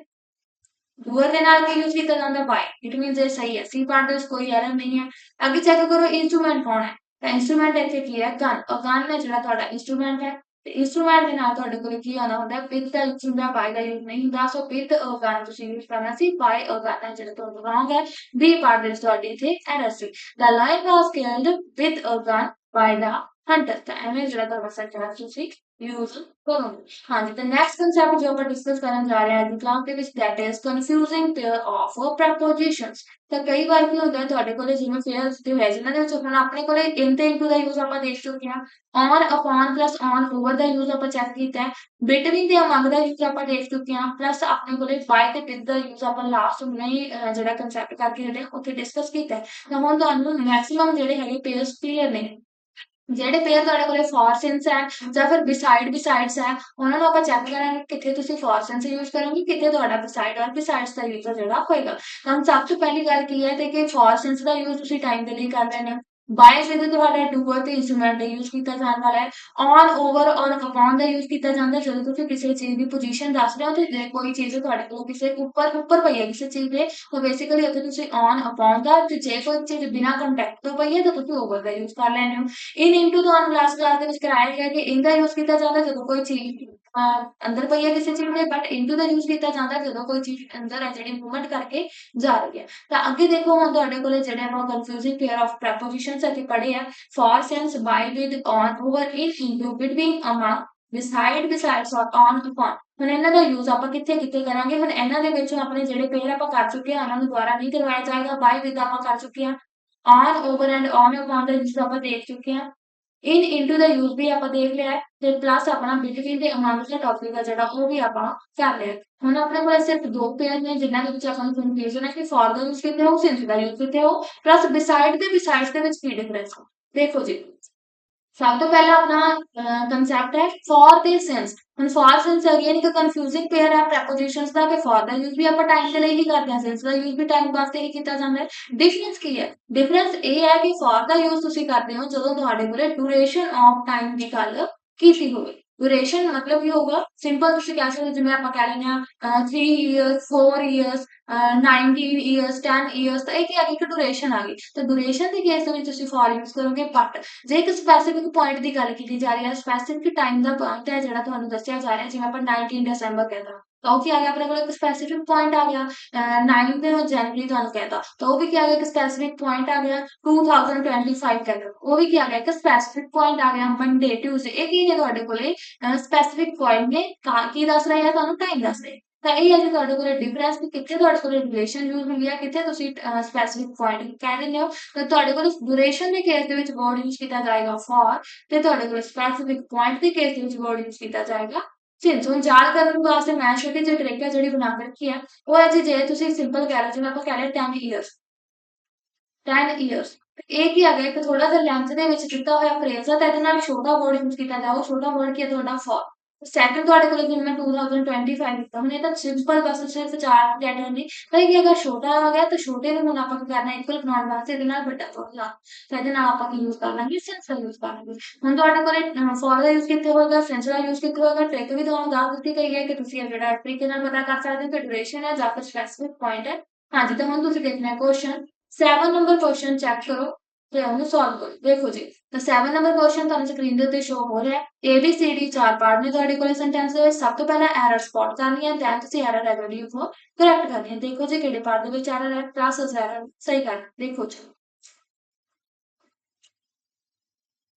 ਡੂਅਰ ਦੇ ਨਾਲ ਕੀ ਯੂਜ਼ ਕੀਤਾ ਜਾਂਦਾ? ਬਾਈ। ਇਟ ਮੀਨਸ ਇਹ ਸਹੀ ਹੈ। ਸੀ ਪਾਰਟ ਦੇ ਵਿੱਚ ਕੋਈ ਐਰਰ ਨਹੀਂ ਹੈ। ਅੱਗੇ ਚੈੱਕ ਕਰੋ ਇੰਸਟਰੂਮੈਂਟ ਕੌਣ ਹੈ? ਤਾਂ ਇੰਸਟਰੂਮੈਂਟ ਇੱਥੇ ਕੀ ਹੈ? ਗਨ। ਔਰ ਗਨ ਹੈ ਜਿਹੜਾ ਤੁਹਾਡਾ ਇੰਸਟਰੂਮੈਂਟ ਹੈ। ਤੇ ਇੰਸਟਰੂਮੈਂਟ ਦੇ ਨਾਲ ਤੁਹਾਡੇ ਕੋਲ ਕੀ ਆਉਣਾ ਹੁੰਦਾ? ਵਿਦ ਦਾ ਯੂਜ਼ ਹੁੰਦਾ, ਬਾਈ ਦਾ ਯੂਜ਼ ਨਹੀਂ ਹੁੰਦਾ। ਸੋ ਵਿਦ ਅ ਗਨ ਤੁਸੀਂ ਯੂਜ਼ ਕਰਨਾ ਸੀ, ਬਾਈ ਅ ਗਨ ਹੈ ਜਿਹੜਾ ਤੁਹਾਨੂੰ ਰੋਂਗ ਹੈ। ਬੀ ਪਾਰਟ ਦੇ ਵਿੱਚ ਤੁਹਾਡੀ ਇੱਥੇ ਐਰਰ ਸੀ। The lion was killed with a gun by the hunter. ਤਾਂ ਐਵੇਂ ਜਿਹੜਾ ਤੁਹਾਡਾ ਸੈਂਟੈਂਸ ਤੁਸੀਂ ਯੂਜ਼ ਕਰੋਗੇ। ਹਾਂਜੀ, ਤਾਂ ਨੈਕਸਟ ਕਨਸੈਪਟ ਜੋ ਆਪਾਂ ਡਿਸਕਸ ਕਰਨ ਜਾ ਰਹੇ ਹਾਂ ਅੱਜ ਕਲਾਸ ਦੇ ਵਿੱਚ, that is confusing pair of prepositions. ਤਾਂ ਕਈ ਵਾਰ ਕੀ ਹੁੰਦਾ ਤੁਹਾਡੇ ਕੋਲੇ ਜਿਵੇਂ ਪੇਅਰਸ ਦੇ ਹੋਇਆ ਜਿਨ੍ਹਾਂ ਦੇ ਵਿੱਚ ਹੁਣ ਆਪਣੇ ਕੋਲੇ ਇਨ ਤੇ ਇਨਟੂ ਦਾ ਯੂਜ਼ ਆਪਾਂ ਦੇਖ ਚੁੱਕੇ ਹਾਂ। On upon plus on over the use ਆਪਾਂ ਚੈੱਕ ਕੀਤਾ ਹੈ। ਬਿਟਵੀਨ ਤੇ ਅਮੰਗ ਦਾ ਯੂਜ਼ ਆਪਾਂ ਦੇਖ ਚੁੱਕੇ ਹਾਂ। ਪਲੱਸ ਆਪਣੇ ਕੋਲੇ ਬਾਈ ਤੇ ਵਿਦ ਦਾ ਯੂਜ਼ ਆਪਾਂ ਲਾਸਟ ਨਹੀਂ ਜਿਹੜਾ ਕਨਸੈਪਟ ਕਰਕੇ ਜਿਹੜੇ ਉੱਥੇ ਡਿਸਕਸ ਕੀਤਾ ਹੈ। ਤਾਂ ਹੁਣ ਤੁਹਾਨੂੰ ਮੈਕਸਿਮਮ ਜਿਹੜੇ ਹੈਗੇ ਪੇਅਰਸ ਕਲੀਅਰ ਨੇ। ਜਿਹੜੇ ਪੇਅਰ ਤੁਹਾਡੇ ਕੋਲੇ ਫॉर ਸਿੰਸ ਹੈ ਜਾਂ ਫਿਰ ਬਿਸਾਈਡਸ ਹੈ, ਉਹਨਾਂ ਨੂੰ ਆਪਾਂ ਚੈੱਕ ਕਰਾਂਗੇ ਕਿੱਥੇ ਤੁਸੀਂ ਫॉर ਸਿੰਸ ਯੂਜ਼ ਕਰੋਗੇ, ਕਿੱਥੇ ਤੁਹਾਡਾ ਬਿਸਾਈਡ ਔਰ ਬਿਸਾਈਡਸ ਦਾ ਯੂਜ਼ ਜਿਹੜਾ ਹੋਏਗਾ। ਤਾਂ ਸਭ ਤੋਂ ਪਹਿਲੀ ਗੱਲ ਕੀ ਹੈ ਤੇ ਕਿ ਫॉर ਸਿੰਸ ਦਾ ਯੂਜ਼ ਤੁਸੀਂ ਟਾਈਮ ਦੇ ਲਈ ਕਰ ਰਹੇ ਨੇ। ਬਾਏ ਵਿਦ ਤੁਹਾਡਾ ਡੂਅਰ ਤੇ ਇੰਸਟਰੂਮੈਂਟ ਦਾ ਯੂਜ਼ ਕੀਤਾ ਜਾਣ ਵਾਲਾ ਹੈ। ਔਨ ਓਵਰ ਔਰ ਅਪੋਨ ਦਾ ਯੂਜ਼ ਕੀਤਾ ਜਾਂਦਾ ਜਦੋਂ ਤੁਸੀਂ ਕਿਸੇ ਚੀਜ਼ ਦੀ ਪੋਜੀਸ਼ਨ ਦੱਸ ਰਹੇ ਹੋ ਤੇ ਜੇ ਕੋਈ ਚੀਜ਼ ਤੁਹਾਡੇ ਕੋਲ ਕਿਸੇ ਉੱਪਰ ਪਈ ਹੈ ਕਿਸੇ ਚੀਜ਼ ਦੇ, ਤਾਂ ਬੇਸਿਕਲੀ ਉੱਥੇ ਤੁਸੀਂ ਔਨ ਅਪੋਨ ਦਾ, ਤੇ ਜੇ ਕੋਈ ਚੀਜ਼ ਬਿਨਾਂ ਕੰਟੈਕਟ ਤੋਂ ਪਈ ਹੈ ਤਾਂ ਤੁਸੀਂ ਓਵਰ ਦਾ ਯੂਜ਼ ਕਰ ਲੈਣੇ ਹੋ। ਇਨ ਇੰਟੂ ਤੁਹਾਨੂੰ ਲਾਸਟ ਕਲਾਸ ਦੇ ਵਿੱਚ ਕਰਾਇਆ ਗਿਆ ਕਿ ਇਨ ਦਾ ਯੂਜ਼ ਕੀਤਾ ਜਾਂਦਾ ਜਦੋਂ ਕੋਈ ਚੀਜ਼ ਅੰਦਰ ਪਈ ਹੈ ਕਿਸੇ ਚੀਜ਼ ਦੇ, ਬਟ ਇੰਟੂ ਦਾ ਯੂਜ਼ ਕੀਤਾ ਜਾਂਦਾ ਜਦੋਂ ਕੋਈ ਚੀਜ਼ ਅੰਦਰ ਹੈ ਜਿਹੜੀ ਮੂਵਮੈਂਟ ਕਰਕੇ ਜਾ ਰਹੀ ਹੈ। ਤਾਂ ਅੱਗੇ ਦੇਖੋ ਹੁਣ ਤੁਹਾਡੇ ਕੋਲੇ ਜਿਹੜੇ ਆਪਾਂ ਕਨਫਿਊਜ਼ਿੰਗ ਪੇਅਰ ਆਫ ਪ੍ਰੈਪੋਜੀਸ਼ਨਸ ਇੱਥੇ ਪੜ੍ਹੇ ਆ, for since, by with, on over, in into, between, among, beside, besides or on upon. ਹੁਣ ਇਹਨਾਂ ਦਾ ਯੂਜ਼ ਆਪਾਂ ਕਿੱਥੇ ਕਿੱਥੇ ਕਰਾਂਗੇ? ਹੁਣ ਇਹਨਾਂ ਦੇ ਵਿੱਚੋਂ ਆਪਣੇ ਜਿਹੜੇ ਪੇਅਰ ਆਪਾਂ ਕਰ ਚੁੱਕੇ ਹਾਂ ਉਹਨਾਂ ਨੂੰ ਦੁਬਾਰਾ ਨਹੀਂ ਕਰਵਾਇਆ ਜਾਏਗਾ। ਬਾਈ ਵਿਦ ਆਪਾਂ ਕਰ ਚੁੱਕੇ ਹਾਂ। On over and on upon the use ਆਪਾਂ ਦੇਖ ਚੁੱਕੇ ਹਾਂ। ਇਨ ਇੰਟੂ ਦਾ ਯੂਜ਼ ਵੀ ਆਪਾਂ ਦੇਖ ਲਿਆ ਹੈ, ਤੇ ਪਲੱਸ ਆਪਣਾ ਬਿਟਵੀਨ ਦੇ ਅਮੰਗ ਦਾ ਟੌਪਿਕ ਆ ਜਿਹੜਾ ਉਹ ਵੀ ਆਪਾਂ ਕਰ ਲਿਆ। ਹੁਣ ਆਪਣੇ ਕੋਲ ਸਿਰਫ ਦੋ ਪੇਅਰ ਨੇ ਜਿਨ੍ਹਾਂ ਦੇ ਵਿੱਚ ਆਪਾਂ ਨੂੰ ਕਨਫਿਊਜ਼ਨ ਹੈ ਕਿ ਫॉर ਦਾ ਯੂਜ਼ ਕਿੱਥੇ ਹੋ, ਸਿੰਸ ਦਾ ਯੂਜ਼ ਕਿੱਥੇ ਹੋ, ਪਲੱਸ ਬਿਸਾਈਡ ਤੇ ਬਿਸਾਈਡਸ ਦੇ ਵਿੱਚ ਕੀ ਡਿਫਰੈਂਸ ਹੈ। ਦੇਖੋ ਜੀ, सब तो पहला अपना कंसेप्ट है फॉर द सेंस। ਹੁਣ ਫॉर सेंस अगेन एक कंफ्यूजिंग पेयर है prepositions ਦਾ ਕਿ फॉर ਦਾ यूज भी ਆਪਾਂ टाइम ਦੇ ਲਈ ਹੀ ਕਰਦੇ ਹਾਂ सेंस ਦਾ यूज भी टाइम ਵਾਸਤੇ ਹੀ ਕੀਤਾ ਜਾਂਦਾ ਹੈ। ਡਿਫਰੈਂਸ ਕੀ ਹੈ? ਡਿਫਰੈਂਸ ਇਹ ਹੈ ਕਿ फॉर ਦਾ यूज ਤੁਸੀਂ ਕਰਦੇ ਹੋ ਜਦੋਂ ਤੁਹਾਡੇ ਕੋਲੇ ਡਿਊਰੇਸ਼ਨ ਆਫ ਟਾਈਮ ਦੀ ਗੱਲ ਕੀਤੀ ਹੋਵੇ। ਡਿਊਰੇਸ਼ਨ ਮਤਲਬ ਕੀ ਹੋਊਗਾ? ਸਿੰਪਲ ਤੁਸੀਂ ਕਹਿ ਸਕਦੇ ਹੋ, ਜਿਵੇਂ ਆਪਾਂ ਕਹਿ ਲੈਂਦੇ ਹਾਂ 3 ਇਅਰਸ 4 ਇਅਰਸ 19 ਇਅਰਸ 10 ਇਅਰਸ, ਤਾਂ ਇਹ ਕੀ ਆ ਗਈ? ਇੱਕ ਡਿਊਰੇਸ਼ਨ ਆ ਗਈ। ਤਾਂ ਡਿਊਰੇਸ਼ਨ ਦੇ ਕੇਸ ਦੇ ਵਿੱਚ ਤੁਸੀਂ ਫॉर यूज ਕਰੋਗੇ। ਬਟ ਜੇ ਇੱਕ ਸਪੈਸੀਫਿਕ ਪੁਆਇੰਟ ਦੀ ਗੱਲ ਕੀਤੀ ਜਾ ਰਹੀ ਹੈ, ਸਪੈਸੀਫਿਕ ਟਾਈਮ ਦਾ ਪੁਆਇੰਟ ਹੈ ਜਿਹੜਾ ਤੁਹਾਨੂੰ ਦੱਸਿਆ ਜਾ ਰਿਹਾ, ਜਿਵੇਂ ਆਪਾਂ 19 ਦਸੰਬਰ ਕਹਿੰਦਾ, ਤਾਂ ਉਹ ਕੀ ਆ ਗਿਆ ਆਪਣੇ ਕੋਲ? ਇੱਕ ਸਪੈਸੀਫਿਕ ਪੁਆਇੰਟ ਆ ਗਿਆ। 9 ਜਨਵਰੀ ਤੁਹਾਨੂੰ ਕਹਿੰਦਾ, ਤਾਂ ਉਹ ਵੀ ਕੀ ਆ ਗਿਆ? ਇੱਕ ਸਪੈਸੀਫਿਕ ਪੁਆਇੰਟ ਆ ਗਿਆ। 2025 ਕਹਿੰਦਾ, ਉਹ ਵੀ ਕੀ ਆ ਗਿਆ? ਇੱਕ ਸਪੈਸੀਫਿਕ ਪੁਆਇੰਟ ਆ ਗਿਆ। ਮੰਡੇ ਟਿਊਜ਼ਡੇ, ਇਹ ਕੀ ਨੇ ਤੁਹਾਡੇ ਕੋਲੇ? ਸਪੈਸੀਫਿਕ ਪੁਆਇੰਟ ਨੇ। ਕੀ ਦੱਸ ਰਹੇ ਆ? ਤੁਹਾਨੂੰ ਟਾਈਮ ਦੱਸ ਰਹੇ। ਤਾਂ ਇਹ ਹੈ ਜੀ ਤੁਹਾਡੇ ਕੋਲੇ ਡਿਫਰੈਂਸ, ਕਿ ਕਿੱਥੇ ਤੁਹਾਡੇ ਕੋਲੇ ਰਿਲੇਸ਼ਨ ਯੂਜ਼ ਹੁੰਦੀ ਹੈ, ਕਿੱਥੇ ਤੁਸੀਂ ਸਪੈਸੀਫਿਕ ਪੁਆਇੰਟ ਕਹਿ ਦਿੰਦੇ ਹੋ। ਤਾਂ ਤੁਹਾਡੇ ਕੋਲ ਡਿਊਰੇਸ਼ਨ ਦੇ ਕੇਸ ਦੇ ਵਿੱਚ ਵਰਡ ਯੂਜ਼ ਕੀਤਾ ਜਾਏਗਾ ਫॉर, ਤੇ ਤੁਹਾਡੇ ਕੋਲ ਸਪੈਸੀਫਿਕ ਪੁਆਇੰਟ ਦੇ ਕੇਸ ਦੇ ਵਿੱਚ ਵਰਡ ਯੂਜ਼ ਕੀਤਾ ਜਾਏਗਾ ਸਿੰਸ। ਹੁਣ ਯਾਦ ਕਰਨ ਵਾਸਤੇ ਮੈਂ ਛੋਟੀ ਜਿਹੀ ਟ੍ਰਿਕ ਹੈ ਜਿਹੜੀ ਬਣਾ ਕੇ ਰੱਖੀ ਹੈ, ਉਹ ਹੈ ਜੀ, ਜੇ ਤੁਸੀਂ ਸਿੰਪਲ ਕਹਿ ਰਹੇ, ਜਿਵੇਂ ਆਪਾਂ ਕਹਿ ਰਹੇ 10 ਇਅਰਸ 10 ਇਅਰਸ, ਇਹ ਕੀ ਆ ਗਿਆ? ਇੱਕ ਥੋੜਾ ਜਿਹਾ ਲੈਂਥ ਦੇ ਵਿੱਚ ਦਿੱਤਾ ਹੋਇਆ ਫਰੇਜ਼ ਆ, ਤਾਂ ਇਹਦੇ ਨਾਲ ਛੋਟਾ ਵਰਡ ਯੂਜ਼ ਕੀਤਾ ਜਾਊ। ਛੋਟਾ ਵਰਡ ਕੀ ਹੈ ਤੁਹਾਡਾ? ਫॉर। ਸੈਕੰਡ ਤੁਹਾਡੇ ਕੋਲ ਜਿਵੇਂ ਮੈਂ 2025 ਦਿੱਤਾ, ਹੁਣ ਇਹ ਤਾਂ ਸਿੰਪਲ ਬਸ ਸਿਰਫ 4 ਲੈਟਰ ਨੇ। ਤਾਂ ਇਹ ਕੀ ਅਗਰ ਛੋਟਾ ਆ ਗਿਆ, ਤਾਂ ਛੋਟੇ ਨੂੰ ਹੁਣ ਆਪਾਂ ਕੀ ਕਰਨਾ? ਇਕੁਅਲ ਬਣਾਉਣ ਵਾਸਤੇ ਇਹਦੇ ਨਾਲ ਵੱਡਾ ਵਰਡ, ਤਾਂ ਇਹਦੇ ਨਾਲ ਆਪਾਂ ਕੀ ਯੂਜ਼ ਕਰ ਲਾਂਗੇ? ਸਿੰਸ ਦਾ ਯੂਜ਼ ਕਰ ਲਾਂਗੇ। ਹੁਣ ਤੁਹਾਡੇ ਕੋਲੇ ਫॉर ਦਾ ਯੂਜ਼ ਕਿੱਥੇ ਹੋਏਗਾ? ਸਿੰਸ ਦਾ ਯੂਜ਼ ਕਿੱਥੇ ਹੋਏਗਾ? ਟ੍ਰਿਕ ਵੀ ਤੁਹਾਨੂੰ ਦੱਸ ਦਿੱਤੀ ਗਈ ਹੈ ਕਿ ਤੁਸੀਂ ਇਹ ਜਿਹੜਾ ਤਰੀਕੇ ਨਾਲ ਪਤਾ ਕਰ ਸਕਦੇ ਹੋ ਕਿ ਡਿਊਰੇਸ਼ਨ ਹੈ ਜਾਂ ਫਿਰ ਸਪੈਸੀਫਿਕ ਪੁਆਇੰਟ ਹੈ। ਹਾਂਜੀ, ਤਾਂ ਹੁਣ ਤੁਸੀਂ ਦੇਖਣਾ ਕੁਐਸਚਨ 7 ਨੰਬਰ ਕੁਐਸਚਨ ਚੈੱਕ ਕਰੋ ਤੇ ਉਹਨੂੰ ਸੋਲਵ ਕਰੋ। ਦੇਖੋ ਜੀ, ਤਾਂ 7 ਨੰਬਰ ਕੁਐਸਚਨ ਤੁਹਾਨੂੰ ਸਕਰੀਨ ਦੇ ਉੱਤੇ ਸ਼ੋ ਹੋ ਰਿਹਾ ਹੈ। ABCD ਚਾਰ ਪਾਰਟ ਨੇ ਤੁਹਾਡੇ ਕੋਲੇ ਸੈਂਟੈਂਸ ਦੇ ਵਿੱਚ। ਸਭ ਤੋਂ ਪਹਿਲਾਂ ਐਰਰ ਸਪੌਟ ਕਰਨੀ ਹੈ, ਦੈਨ ਤੁਸੀਂ ਐਰਰ ਹੈ ਜਿਹੜੀ ਉਹ ਕਰੈਕਟ ਕਰਨੀ ਹੈ। ਦੇਖੋ ਜੀ ਕਿਹੜੇ ਪਾਰਟ ਦੇ ਵਿੱਚ ਐਰਰ ਹੈ, ਕਲਾਸਸ ਐਰਰ ਸਹੀ ਕਰ ਦੇਖੋ ਜੀ।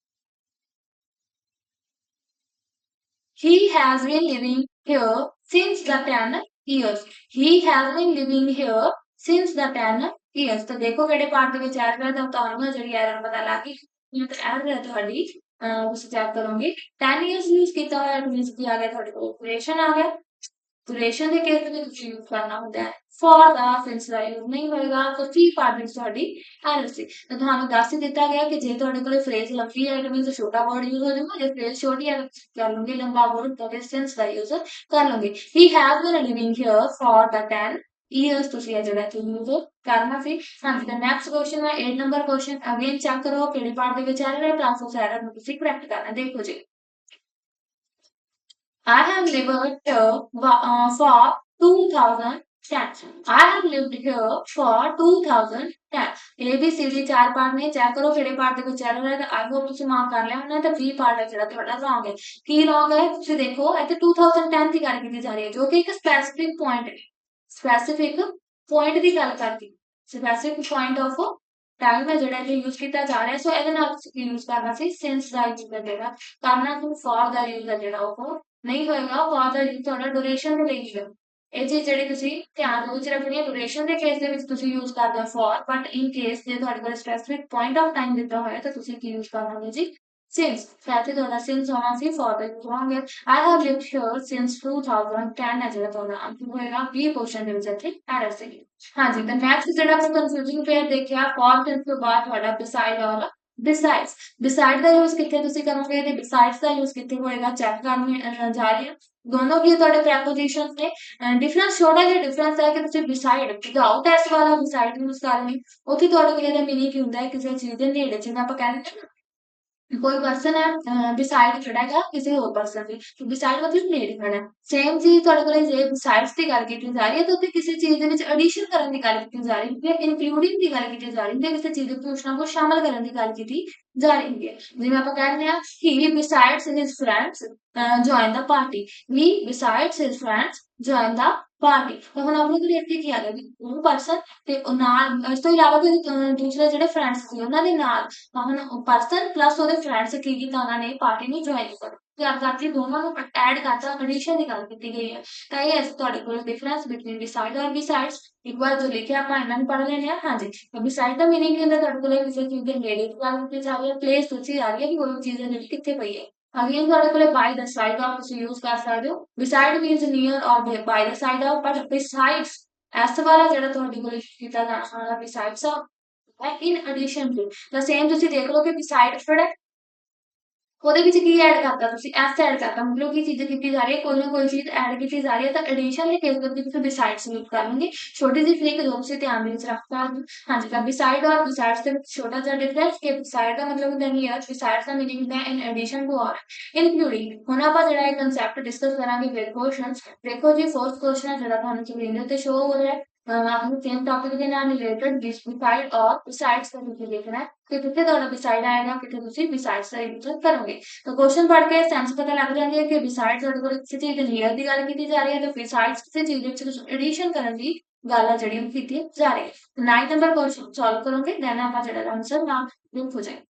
He has been living here since the 10 years. He has been living here since the 10 years. ਤਾਂ ਦੇਖੋ ਕਿਹੜੇ ਪਾਰਟ ਦੇ ਵਿੱਚ ਐਰਰ ਹੈ, ਤਾਂ ਤੁਹਾਨੂੰ ਜਿਹੜੀ ਐਰਰ ਪਤਾ ਲੱਗ ਗਈ। ਇਹ ਤਾਂ ਐਰਰ ਹੈ ਤੁਹਾਡੀ, ਤੁਸੀਂ ਚੈੱਕ ਕਰੋਗੇ 10 ਇਅਰਸ ਯੂਜ਼ ਕੀਤਾ ਹੋਇਆ, ਮੀਨਸ ਕੀ ਆ ਗਿਆ ਤੁਹਾਡੇ ਕੋਲ? ਡਿਊਰੇਸ਼ਨ ਆ ਗਿਆ। ਡਿਊਰੇਸ਼ਨ ਦੇ ਕੇਸ ਦੇ ਵਿੱਚ ਤੁਸੀਂ ਯੂਜ਼ ਕਰਨਾ ਹੁੰਦਾ ਹੈ ਫॉर ਦਾ, ਸਿੰਸ ਦਾ ਯੂਜ਼ ਨਹੀਂ ਹੋਏਗਾ। ਤਾਂ C ਪਾਰਟ ਵਿੱਚ ਤੁਹਾਡੀ ਐਰਰ ਸੀ। ਤਾਂ ਤੁਹਾਨੂੰ ਦੱਸ ਹੀ ਦਿੱਤਾ ਗਿਆ ਕਿ ਜੇ ਤੁਹਾਡੇ ਕੋਲ ਫਰੇਜ਼ ਲੰਬੀ ਹੈ, ਮੀਨਸ ਛੋਟਾ ਵਰਡ ਯੂਜ਼ ਹੋ ਜਾਊਗਾ। ਜੇ ਫਰੇਜ਼ ਛੋਟੀ ਹੈ, ਕਰ ਲੂੰਗੇ ਲੰਬਾ ਵਰਡ, ਤਾਂ ਫਿਰ ਸਿੰਸ ਦਾ ਯੂਜ਼ ਕਰ ਲੂੰਗੇ। He has been living here for the 10 years, ਤੁਸੀਂ ਇਹ ਜਿਹੜਾ ਇੱਥੇ ਯੂਜ਼ ਕਰਨਾ ਸੀ। ਹਾਂਜੀ, ਤਾਂ ਨੈਕਸਟ ਕੁਐਸਚਨ ਹੈ 8 ਨੰਬਰ ਕੁਐਸਚਨ। ਅਗੇਨ ਚੈੱਕ ਕਰੋ ਕਿਹੜੇ ਪਾਰਟ ਦੇ ਵਿੱਚ ਐਰਰ ਹੈ, ਤਾਂ ਉਸ ਐਰਰ ਨੂੰ ਤੁਸੀਂ ਕਰੈਕਟ ਕਰਨਾ। ਦੇਖੋ ਜੀ, I have lived here for 2010. I have lived here for 2010. A B C D ਚਾਰ ਪਾਰਟ ਨੇ, ਚੈੱਕ ਕਰੋ ਕਿਹੜੇ ਪਾਰਟ ਦੇ ਵਿੱਚ ਐਰਰ ਹੈ। ਤਾਂ ਆਈ ਹੋਪ ਤੁਸੀਂ ਮਾਰਕ ਕਰ ਲਿਆ ਹੋਣਾ। ਤਾਂ B ਪਾਰਟ ਹੈ ਜਿਹੜਾ ਤੁਹਾਡਾ ਰੋਂਗ ਹੈ। ਕੀ ਰੋਂਗ ਹੈ? ਤੁਸੀਂ ਦੇਖੋ ਇੱਥੇ 2010 ਦੀ ਗੱਲ ਕੀਤੀ ਜਾ ਰਹੀ ਹੈ, ਜੋ ਕਿ ਇੱਕ ਸਪੈਸੀਫਿਕ ਪੁਆਇੰਟ ਹੈ। ਸਪੈਸੀਫਿਕ ਪੁਆਇੰਟ ਦੀ ਗੱਲ ਕਰਦੀ, ਸਪੈਸੀਫਿਕ ਪੁਆਇੰਟ ਆਫ ਟਾਈਮ ਹੈ ਜਿਹੜਾ ਇਹ ਯੂਜ਼ ਕੀਤਾ ਜਾ ਰਿਹਾ। ਸੋ ਇਹਦੇ ਨਾਲ ਤੁਸੀਂ ਕੀ ਯੂਜ਼ ਕਰਨਾ ਸੀ? ਸਿੰਸ ਦਾ ਯੂਜ਼ ਕਰਨਾ ਕਰਨਾ। ਤੁਹਾਨੂੰ ਫॉर ਦਾ ਯੂਜ਼ ਹੈ ਜਿਹੜਾ ਉਹ ਨਹੀਂ ਹੋਏਗਾ। ਫॉर ਦਾ ਯੂਜ਼ ਤੁਹਾਡਾ ਡਿਊਰੇਸ਼ਨ ਦੇ ਲਈ ਹੈ। ਇਹ ਚੀਜ਼ ਜਿਹੜੀ ਤੁਸੀਂ ਧਿਆਨ ਦੇ ਵਿੱਚ ਰੱਖਣੀ ਹੈ। ਡਿਊਰੇਸ਼ਨ ਦੇ ਕੇਸ ਦੇ ਵਿੱਚ ਤੁਸੀਂ ਯੂਜ਼ ਕਰਦੇ ਹੋ ਫॉर, ਬਟ ਇਨ ਕੇਸ ਜੇ ਤੁਹਾਡੇ ਕੋਲ ਸਪੈਸੀਫਿਕ ਪੁਆਇੰਟ ਆਫ ਟਾਈਮ ਦਿੱਤਾ ਹੋਇਆ, ਤਾਂ ਤੁਸੀਂ ਕੀ ਯੂਜ਼ ਕਰੋਗੇ ਜੀ? ਸਿੰਸ। ਤਾਂ ਇੱਥੇ ਤੁਹਾਡਾ ਸਿੰਸ ਹੋਣਾ ਸੀ, ਫॉर ਦਾ ਯੂਜ਼ ਹੋਣਗੇ। I have lived here since 2010 ਹੈ ਜਿਹੜਾ ਤੁਹਾਡਾ ਆਂਸਰ ਹੋਏਗਾ। B ਕੁਐਸਚਨ ਦੇ ਵਿੱਚ ਇੱਥੇ ਐਰਰ ਸੀਗੀ। ਹਾਂਜੀ, ਤਾਂ ਨੈਕਸਟ ਜਿਹੜਾ ਆਪਾਂ ਕਨਫਿਊਜ਼ਿੰਗ ਪੇਅਰ ਦੇਖਿਆ, ਫॉर ਸਿੰਸ ਤੋਂ ਬਾਅਦ ਤੁਹਾਡਾ ਬਿਸਾਈਡ ਔਰ ਬਿਸਾਈਡਸ। ਬਿਸਾਈਡ ਦਾ ਯੂਜ਼ ਕਿੱਥੇ ਤੁਸੀਂ ਕਰੋਗੇ, ਤੇ ਬਿਸਾਈਡਸ ਦਾ ਯੂਜ਼ ਕਿੱਥੇ ਹੋਏਗਾ? ਚੈੱਕ ਕਰਨ ਜਾ ਰਹੇ ਹਾਂ। ਦੋਨੋਂ ਕੀ ਤੁਹਾਡੇ ਪ੍ਰੈਪੋਜੀਸ਼ਨਸ ਨੇ। ਡਿਫਰੈਂਸ ਛੋਟਾ ਜਿਹਾ ਡਿਫਰੈਂਸ ਹੈ ਕਿ ਤੁਸੀਂ ਬਿਸਾਈਡ ਵਿਦਆਊਟ ਐਸ ਵਾਲਾ ਬਿਸਾਈਡ ਯੂਜ਼ ਕਰ ਰਹੇ ਹੋ। ਉੱਥੇ ਤੁਹਾਡੇ ਕੋਲ ਇਹਦਾ ਮੀਨਿੰਗ ਕੀ ਹੁੰਦਾ ਹੈ? ਕਿਸੇ ਚੀਜ਼ ਦੇ ਨੇੜੇ, ਜਿਵੇਂ ਆਪਾਂ ਕਹਿੰਦੇ ਹਾਂ ਕੋਈ ਪਰਸਨ ਹੈ ਬਿਸਾਈਡ ਖੜਾ ਹੈਗਾ ਕਿਸੇ ਹੋਰ ਪਰਸਨ ਦੇ, ਬਿਸਾਈਡ ਮਤਲਬ ਨੇੜੇ ਖੜਾ ਹੈ। ਸੇਮ ਚੀਜ਼ ਤੁਹਾਡੇ ਕੋਲ ਜੇ ਬਿਸਾਈਡਸ ਦੀ ਗੱਲ ਕੀਤੀ ਜਾ ਰਹੀ ਹੈ, ਤਾਂ ਉੱਥੇ ਕਿਸੇ ਚੀਜ਼ ਦੇ ਵਿੱਚ ਐਡੀਸ਼ਨ ਕਰਨ ਦੀ ਗੱਲ ਕੀਤੀ ਜਾ ਰਹੀ ਹੈ, ਇਨਕਲੂਡਿੰਗ ਦੀ ਗੱਲ ਕੀਤੀ ਜਾ ਰਹੀ ਹੈ, ਕਿਸੇ ਚੀਜ਼ ਦੇ ਵਿੱਚ ਕੁਛ ਨਾ ਕੁਛ ਸ਼ਾਮਲ ਕਰਨ ਦੀ ਗੱਲ ਕੀਤੀ ਜਾ ਰਹੀ ਹੈ। ਜਿਵੇਂ ਆਪਾਂ ਕਹਿੰਦੇ ਹਾਂ he besides his friends join the party, he besides his friends join the party। ਤਾਂ ਹੁਣ ਆਪਣੇ ਕੋਲ ਇੱਥੇ ਕੀ ਆ ਗਿਆ ਵੀ ਉਹ ਪਰਸਨ ਤੇ ਉਹ ਨਾਲ, ਇਸ ਤੋਂ ਇਲਾਵਾ ਕੋਈ ਦੂਸਰੇ ਜਿਹੜੇ ਫਰੈਂਡਸ ਸੀ ਉਹਨਾਂ ਦੇ ਨਾਲ, ਤਾਂ ਹੁਣ ਪਰਸਨ ਪਲੱਸ ਉਹਦੇ ਫਰੈਂਡਸ ਕੀ ਕੀਤਾ, ਉਹਨਾਂ ਨੇ ਪਾਰਟੀ ਨੂੰ ਜੁਆਇਨ ਕਰ ਗੱਲ ਕਰਤੀ, ਦੋਨਾਂ ਨੂੰ ਐਡ ਕਰਤਾ, ਐਡੀਸ਼ਨ ਦੀ ਗੱਲ ਕੀਤੀ ਗਈ ਹੈ। ਤਾਂ ਇਹ ਹੈ ਤੁਹਾਡੇ ਕੋਲ ਡਿਫਰੈਂਸ ਬਿਟਵੀਨ ਬਿਸਾਈਡ ਔਰ ਬਿਸਾਈਡਸ। ਇੱਕ ਵਾਰ ਜੋ ਲਿਖਿਆ ਆਪਾਂ ਇਹਨਾਂ ਨੂੰ ਪੜ੍ਹ ਲੈਣੇ ਆ। ਹਾਂਜੀ, ਬਿਸਾਈਡ ਦਾ ਮੀਨਿੰਗ ਕੀ ਹੁੰਦਾ? ਤੁਹਾਡੇ ਕੋਲ ਕਿਸੇ ਚੀਜ਼ ਦੇ ਨੇੜੇ ਦੀ ਗੱਲ ਕੀਤੀ ਜਾ ਰਹੀ ਹੈ, ਪਲੇਸ ਤੁਸੀਂ ਆ ਰਹੀ ਹੈ ਕਿ ਕੋਈ ਚੀਜ਼ ਦੇ ਨੇੜੇ ਕਿੱਥੇ ਪਈ ਹੈ। ਅਗੇਨ ਤੁਹਾਡੇ ਕੋਲੇ ਬਾਈ ਦ ਸਾਈਡ ਆਫ ਤੁਸੀਂ ਯੂਜ਼ ਕਰ ਸਕਦੇ ਹੋ। Beside means near or by the side of, but besides S ਵਾਲਾ ਜਿਹੜਾ ਤੁਹਾਡੇ ਕੋਲ ਕੀਤਾ ਜਾਣਾ ਵਾਲਾ ਬਿਸਾਈਡਸ ਆ ਹੈ ਇਨ ਐਡੀਸ਼ਨ ਟੂ। ਤਾਂ ਸੇਮ ਤੁਸੀਂ ਦੇਖ ਲਓ ਕਿ ਬਿਸਾਈਡ ਖੜਾ ਹੈ, ਉਹਦੇ ਵਿੱਚ ਕੀ ਐਡ ਕਰਤਾ ਤੁਸੀਂ ਐਸ ਐਡ ਕਰਤਾ ਮਤਲਬ ਕੀ ਚੀਜ਼ ਕੀਤੀ ਜਾ ਰਹੀ ਹੈ ਕੋਈ ਨਾ ਕੋਈ ਚੀਜ਼ ਐਡ ਕੀਤੀ ਜਾ ਰਹੀ ਹੈ ਤਾਂ ਐਡੀਸ਼ਨ ਦੇ ਕੇਸ ਵਿੱਚ ਤੁਸੀਂ ਬਿਸਾਈਡਸ ਯੂਜ਼ ਕਰ ਲਓਗੇ ਛੋਟੀ ਜਿਹੀ ਫਲਿਕ ਜੋ ਤੁਸੀਂ ਧਿਆਨ ਦੇ ਵਿੱਚ ਰੱਖਤਾ ਹਾਂਜੀ ਤਾਂ ਬਿਸਾਈਡ ਔਰ ਬਿਸਾਈਡਸ ਦੇ ਵਿੱਚ ਛੋਟਾ ਜਿਹਾ ਡਿਫਰੈਂਸ ਕਿ ਬਿਸਾਈਡ ਦਾ ਮਤਲਬ ਹੁੰਦਾ ਨੀਅਰ ਬਿਸਾਈਡਸ ਦਾ ਮੀਨਿੰਗ ਹੁੰਦਾ ਇਨ ਐਡੀਸ਼ਨ ਟੂ ਔਰ ਇਨਕਲੂਡਿੰਗ ਹੁਣ ਆਪਾਂ ਜਿਹੜਾ ਇਹ ਕਨਸੈਪਟ ਡਿਸਕਸ ਕਰਾਂਗੇ ਵਿਦ ਕੁਐਸਚਨਸ ਦੇਖੋ ਜੀ ਫਰਸਟ ਕੁਐਸਚਨ ਹੈ ਜਿਹੜਾ ਤੁਹਾਨੂੰ ਸਕਰੀਨ ਦੇ ਉੱਤੇ ਸ਼ੋ ਹੋ ਰਿਹਾ ਹੈ आपको सेम टॉपिक के नाल रिलेटेड बिसाइड और बिसाइड्स का यूज देखना है कि कितने ਤੁਹਾਡਾ ਬਿਸਾਈਡ ਆਏਗਾ ਕਿਤੇ ਤੁਸੀਂ ਬਿਸਾਈਡਸ ਦਾ ਯੂਜ਼ ਕਰੋਗੇ ਤਾਂ ਕੁਐਸਚਨ ਪੜ੍ਹ ਕੇ ਸੈਂਸ ਪਤਾ ਲੱਗ ਜਾਂਦੀ ਹੈ ਕਿ ਬਿਸਾਈਡ ਤੁਹਾਡੇ ਕੋਲ ਕਿਸੇ ਚੀਜ਼ ਦੇ ਨੀਅਰ ਦੀ ਗੱਲ ਕੀਤੀ ਜਾ ਰਹੀ ਹੈ ਤੇ ਬਿਸਾਈਡਸ ਕਿਸੇ ਚੀਜ਼ ਦੇ ਵਿੱਚ ਤੁਸੀਂ ਐਡੀਸ਼ਨ ਕਰਨ ਦੀ ਗੱਲ ਆ ਜਿਹੜੀ ਉਹ ਕੀਤੀ ਜਾ ਰਹੀ ਹੈ 9 ਨੰਬਰ ਕੁਐਸਚਨ ਸੋਲਵ ਕਰੋਗੇ ਦੈਨ ਆਪਾਂ ਜਿਹੜਾ ਆਨਸਰ ਨਾਲ ਲਿੰਕ ਹੋ ਜਾਏ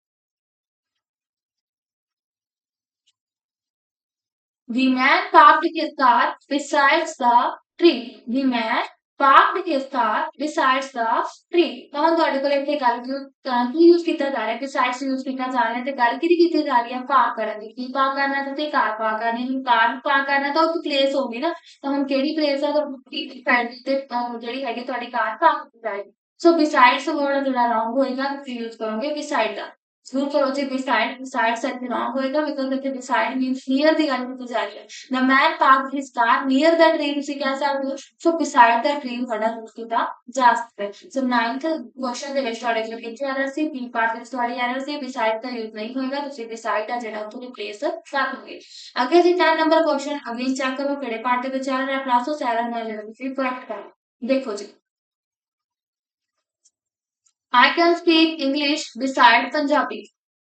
The man parked his car besides the tree. The man parked his car besides the tree. ਤਾਂ ਹੁਣ ਤੁਹਾਡੇ ਕੋਲ ਇੱਥੇ ਗੱਲ ਕੀ यूज ਕੀਤਾ ਜਾ ਰਿਹਾ besides यूज ਕੀਤਾ ਜਾ ਰਿਹਾ ਤੇ ਗੱਲ ਕਿਹਦੀ ਕੀਤੀ ਜਾ ਰਹੀ ਹੈ ਪਾਰਕ ਕਰਨ ਦੀ ਕੀ ਪਾਰਕ ਕਰਨਾ ਤੇ ਕਾਰ ਪਾਰਕ ਕਰਨੀ ਹੁਣ ਕਾਰ ਪਾਰਕ ਕਰਨਾ ਤਾਂ ਉਹ ਪਲੇਸ ਹੋਗੀ ਨਾ ਤਾਂ ਹੁਣ ਕਿਹੜੀ ਪਲੇਸ ਆ ਤਾਂ ਸਾਈਡ ਤੇ ਜਿਹੜੀ ਹੈਗੀ ਤੁਹਾਡੀ ਕਾਰ ਪਾਰਕ ਕੀਤੀ ਜਾਏਗੀ ਸੋ besides ਵਰਡ ਜਿਹੜਾ ਰੋਂਗ ਹੋਏਗਾ ਤੁਸੀਂ यूज ਕਰੋਗੇ beside ਦਾ ਜ਼ਰੂਰ ਕਰੋ ਜੀ beside beside से wrong ਹੋਏਗਾ because ਇੱਥੇ beside means near ਦੀ ਗੱਲ ਕੀਤੀ ਜਾ ਰਹੀ ਹੈ the man parked his car near the tree ਤੁਸੀਂ ਕਹਿ ਸਕਦੇ ਹੋ so beside the tree ਤੁਹਾਡਾ ਯੂਜ਼ ਕੀਤਾ ਜਾ ਸਕਦਾ ਹੈ so 9th ਕੁਐਸਚਨ ਦੇ ਵਿੱਚ ਤੁਹਾਡੇ ਕੋਲ ਕਿੱਥੇ ਐਰਰ ਸੀ B ਪਾਰਟ ਵਿੱਚ ਤੁਹਾਡੀ ਐਰਰ ਸੀ beside ਦਾ ਯੂਜ਼ ਨਹੀਂ ਹੋਏਗਾ ਤੁਸੀਂ beside ਦਾ ਜਿਹੜਾ ਉੱਥੇ ਰਿਪਲੇਸ ਕਰ ਦੋਗੇ ਅੱਗੇ ਜੀ 10 ਨੰਬਰ ਕੁਐਸਚਨ ਅਗੇਨ ਚੈੱਕ ਕਰੋ ਕਿਹੜੇ ਪਾਰਟ ਦੇ ਵਿੱਚ ਐਰਰ ਹੈ ਪਲੱਸ ਉਸ ਐਰਰ ਨਾਲ ਜਿਹੜਾ ਤੁਸੀਂ ਕਰੈਕਟ ਕਰੋ ਦੇਖੋ ਜੀ I can speak English beside Punjabi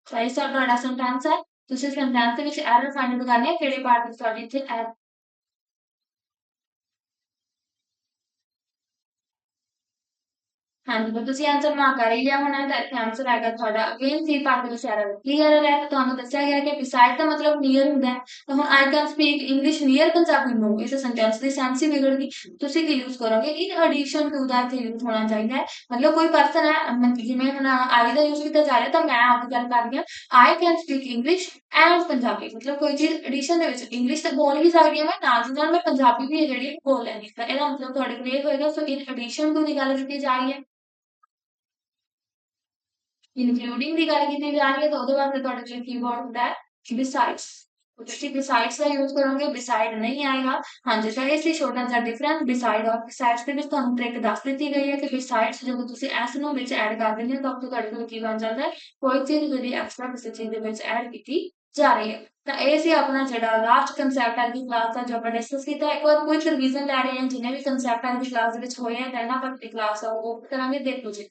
ਸਹੀ ਤੁਹਾਡਾ ਸੈਂਟੈਂਸ ਹੈ ਤੁਸੀਂ ਸੈਂਟੈਂਸ ਦੇ ਵਿੱਚ ਐਰਰ ਫਾਈਂਡ ਕਰਨੀ ਹੈ ਕਿਹੜੇ ਪਾਰਟ ਵਿੱਚ ਤੁਹਾਡੀ ਇੱਥੇ ਹਾਂਜੀ ਤਾਂ ਤੁਸੀਂ ਆਂਸਰ ਮਾਰਕ ਕਰ ਹੀ ਲਿਆ ਹੋਣਾ ਤਾਂ ਇੱਥੇ ਆਂਸਰ ਆਏਗਾ ਤੁਹਾਡਾ ਅਗੇਨ ਸੀ ਪਾਰਟ ਦੇ ਵਿੱਚ ਐਰਰ ਕੀ ਐਰਰ ਹੈ ਤਾਂ ਤੁਹਾਨੂੰ ਦੱਸਿਆ ਗਿਆ ਕਿ ਬਿਸਾਈਡ ਦਾ ਮਤਲਬ ਨੀਅਰ ਹੁੰਦਾ ਹੈ ਤਾਂ ਹੁਣ I can speak English near Punjabi ਨੂੰ ਇਸ ਸੈਂਟੈਂਸ ਦੀ ਸੈਂਸ ਹੀ ਵਿਗੜ ਗਈ ਤੁਸੀਂ ਕੀ ਯੂਜ਼ ਕਰੋਗੇ ਇਨ ਐਡੀਸ਼ਨ ਟੂ ਦਾ ਇੱਥੇ ਯੂਜ਼ ਹੋਣਾ ਚਾਹੀਦਾ ਹੈ ਮਤਲਬ ਕੋਈ ਪਰਸਨ ਹੈ ਜਿਵੇਂ ਹੁਣ ਆਈ ਦਾ ਯੂਜ਼ ਕੀਤਾ ਜਾ ਰਿਹਾ ਤਾਂ ਮੈਂ ਆਪ ਗੱਲ ਕਰ ਰਹੀ ਹਾਂ I can speak English and Punjabi ਮਤਲਬ ਕੋਈ ਚੀਜ਼ ਐਡੀਸ਼ਨ ਦੇ ਵਿੱਚ ਇੰਗਲਿਸ਼ ਤਾਂ ਬੋਲ ਹੀ ਸਕਦੀ ਹਾਂ ਮੈਂ ਨਾਲ ਦੀ ਨਾਲ ਮੈਂ ਪੰਜਾਬੀ ਵੀ ਹੈ ਜਿਹੜੀ ਬੋਲ ਲੈਂਦੀ ਤਾਂ ਇਹਦਾ ਮਤਲਬ ਤੁਹਾਡੇ ਕੋਲ ਇਹ ਹੋਏਗਾ ਸੋ ਇਨ ਐਡੀਸ਼ਨ ਟੂ ਦੀ ਗੱਲ ਕੀਤੀ ਜਾ ਰਹੀ ਹੈ ਇਨਕਲੂਡਿੰਗ ਦੀ ਗੱਲ ਕੀਤੀ ਜਾ ਰਹੀ ਹੈ ਤਾਂ ਉਹਦੇ ਵਾਸਤੇ ਤੁਹਾਡੇ ਕੋਲ ਕੀਵਰਡ ਹੁੰਦਾ ਹੈ besides ਤੁਸੀਂ besides ਦਾ ਯੂਜ਼ ਕਰੋਗੇ beside ਨਹੀਂ ਆਏਗਾ ਹਾਂਜੀ ਤਾਂ ਇਹ ਸੀ ਛੋਟਾ ਜਿਹਾ ਡਿਫਰੈਂਸ beside ਔਰ besides ਦੇ ਵਿੱਚ ਤੁਹਾਨੂੰ ਟ੍ਰਿਕ ਦੱਸ ਦਿੱਤੀ ਗਈ ਹੈ ਕਿ besides ਜਦੋਂ ਤੁਸੀਂ s ਨੂੰ ਵਿੱਚ ਐਡ ਕਰ ਦਿੰਦੇ ਹੋ ਤਾਂ ਤੁਹਾਡੇ ਕੋਲ ਕੀ ਬਣ ਜਾਂਦਾ ਹੈ ਕੋਈ ਚੀਜ਼ ਜਿਹੜੀ ਐਕਸਟਰਾ ਕਿਸੇ ਚੀਜ਼ ਦੇ ਵਿੱਚ ਐਡ ਕੀਤੀ ਜਾ ਰਹੀ ਹੈ ਤਾਂ ਇਹ ਸੀ ਆਪਣਾ ਜਿਹੜਾ ਲਾਸਟ ਕਨਸੈਪਟ ਹੈ ਦੀ ਕਲਾਸ ਦਾ ਜੋ ਆਪਾਂ ਡਿਸਕਸ ਕੀਤਾ ਇੱਕ ਵਾਰ ਕੁਝ ਰਿਵੀਜ਼ਨ ਲੈ ਰਹੇ ਹਾਂ ਜਿਨੇ ਵੀ ਕਨਸੈਪਟ ਹੈ ਦੀ ਕਲਾਸ ਦੇ ਵਿੱਚ ਹੋਏ ਆ ਤਾਂ ਇਹਨਾਂ ਪਰ ਕਲਾਸ ਆ ਉਹ ਕਰਾਂਗੇ ਦੇਖ ਲਓ ਜੀ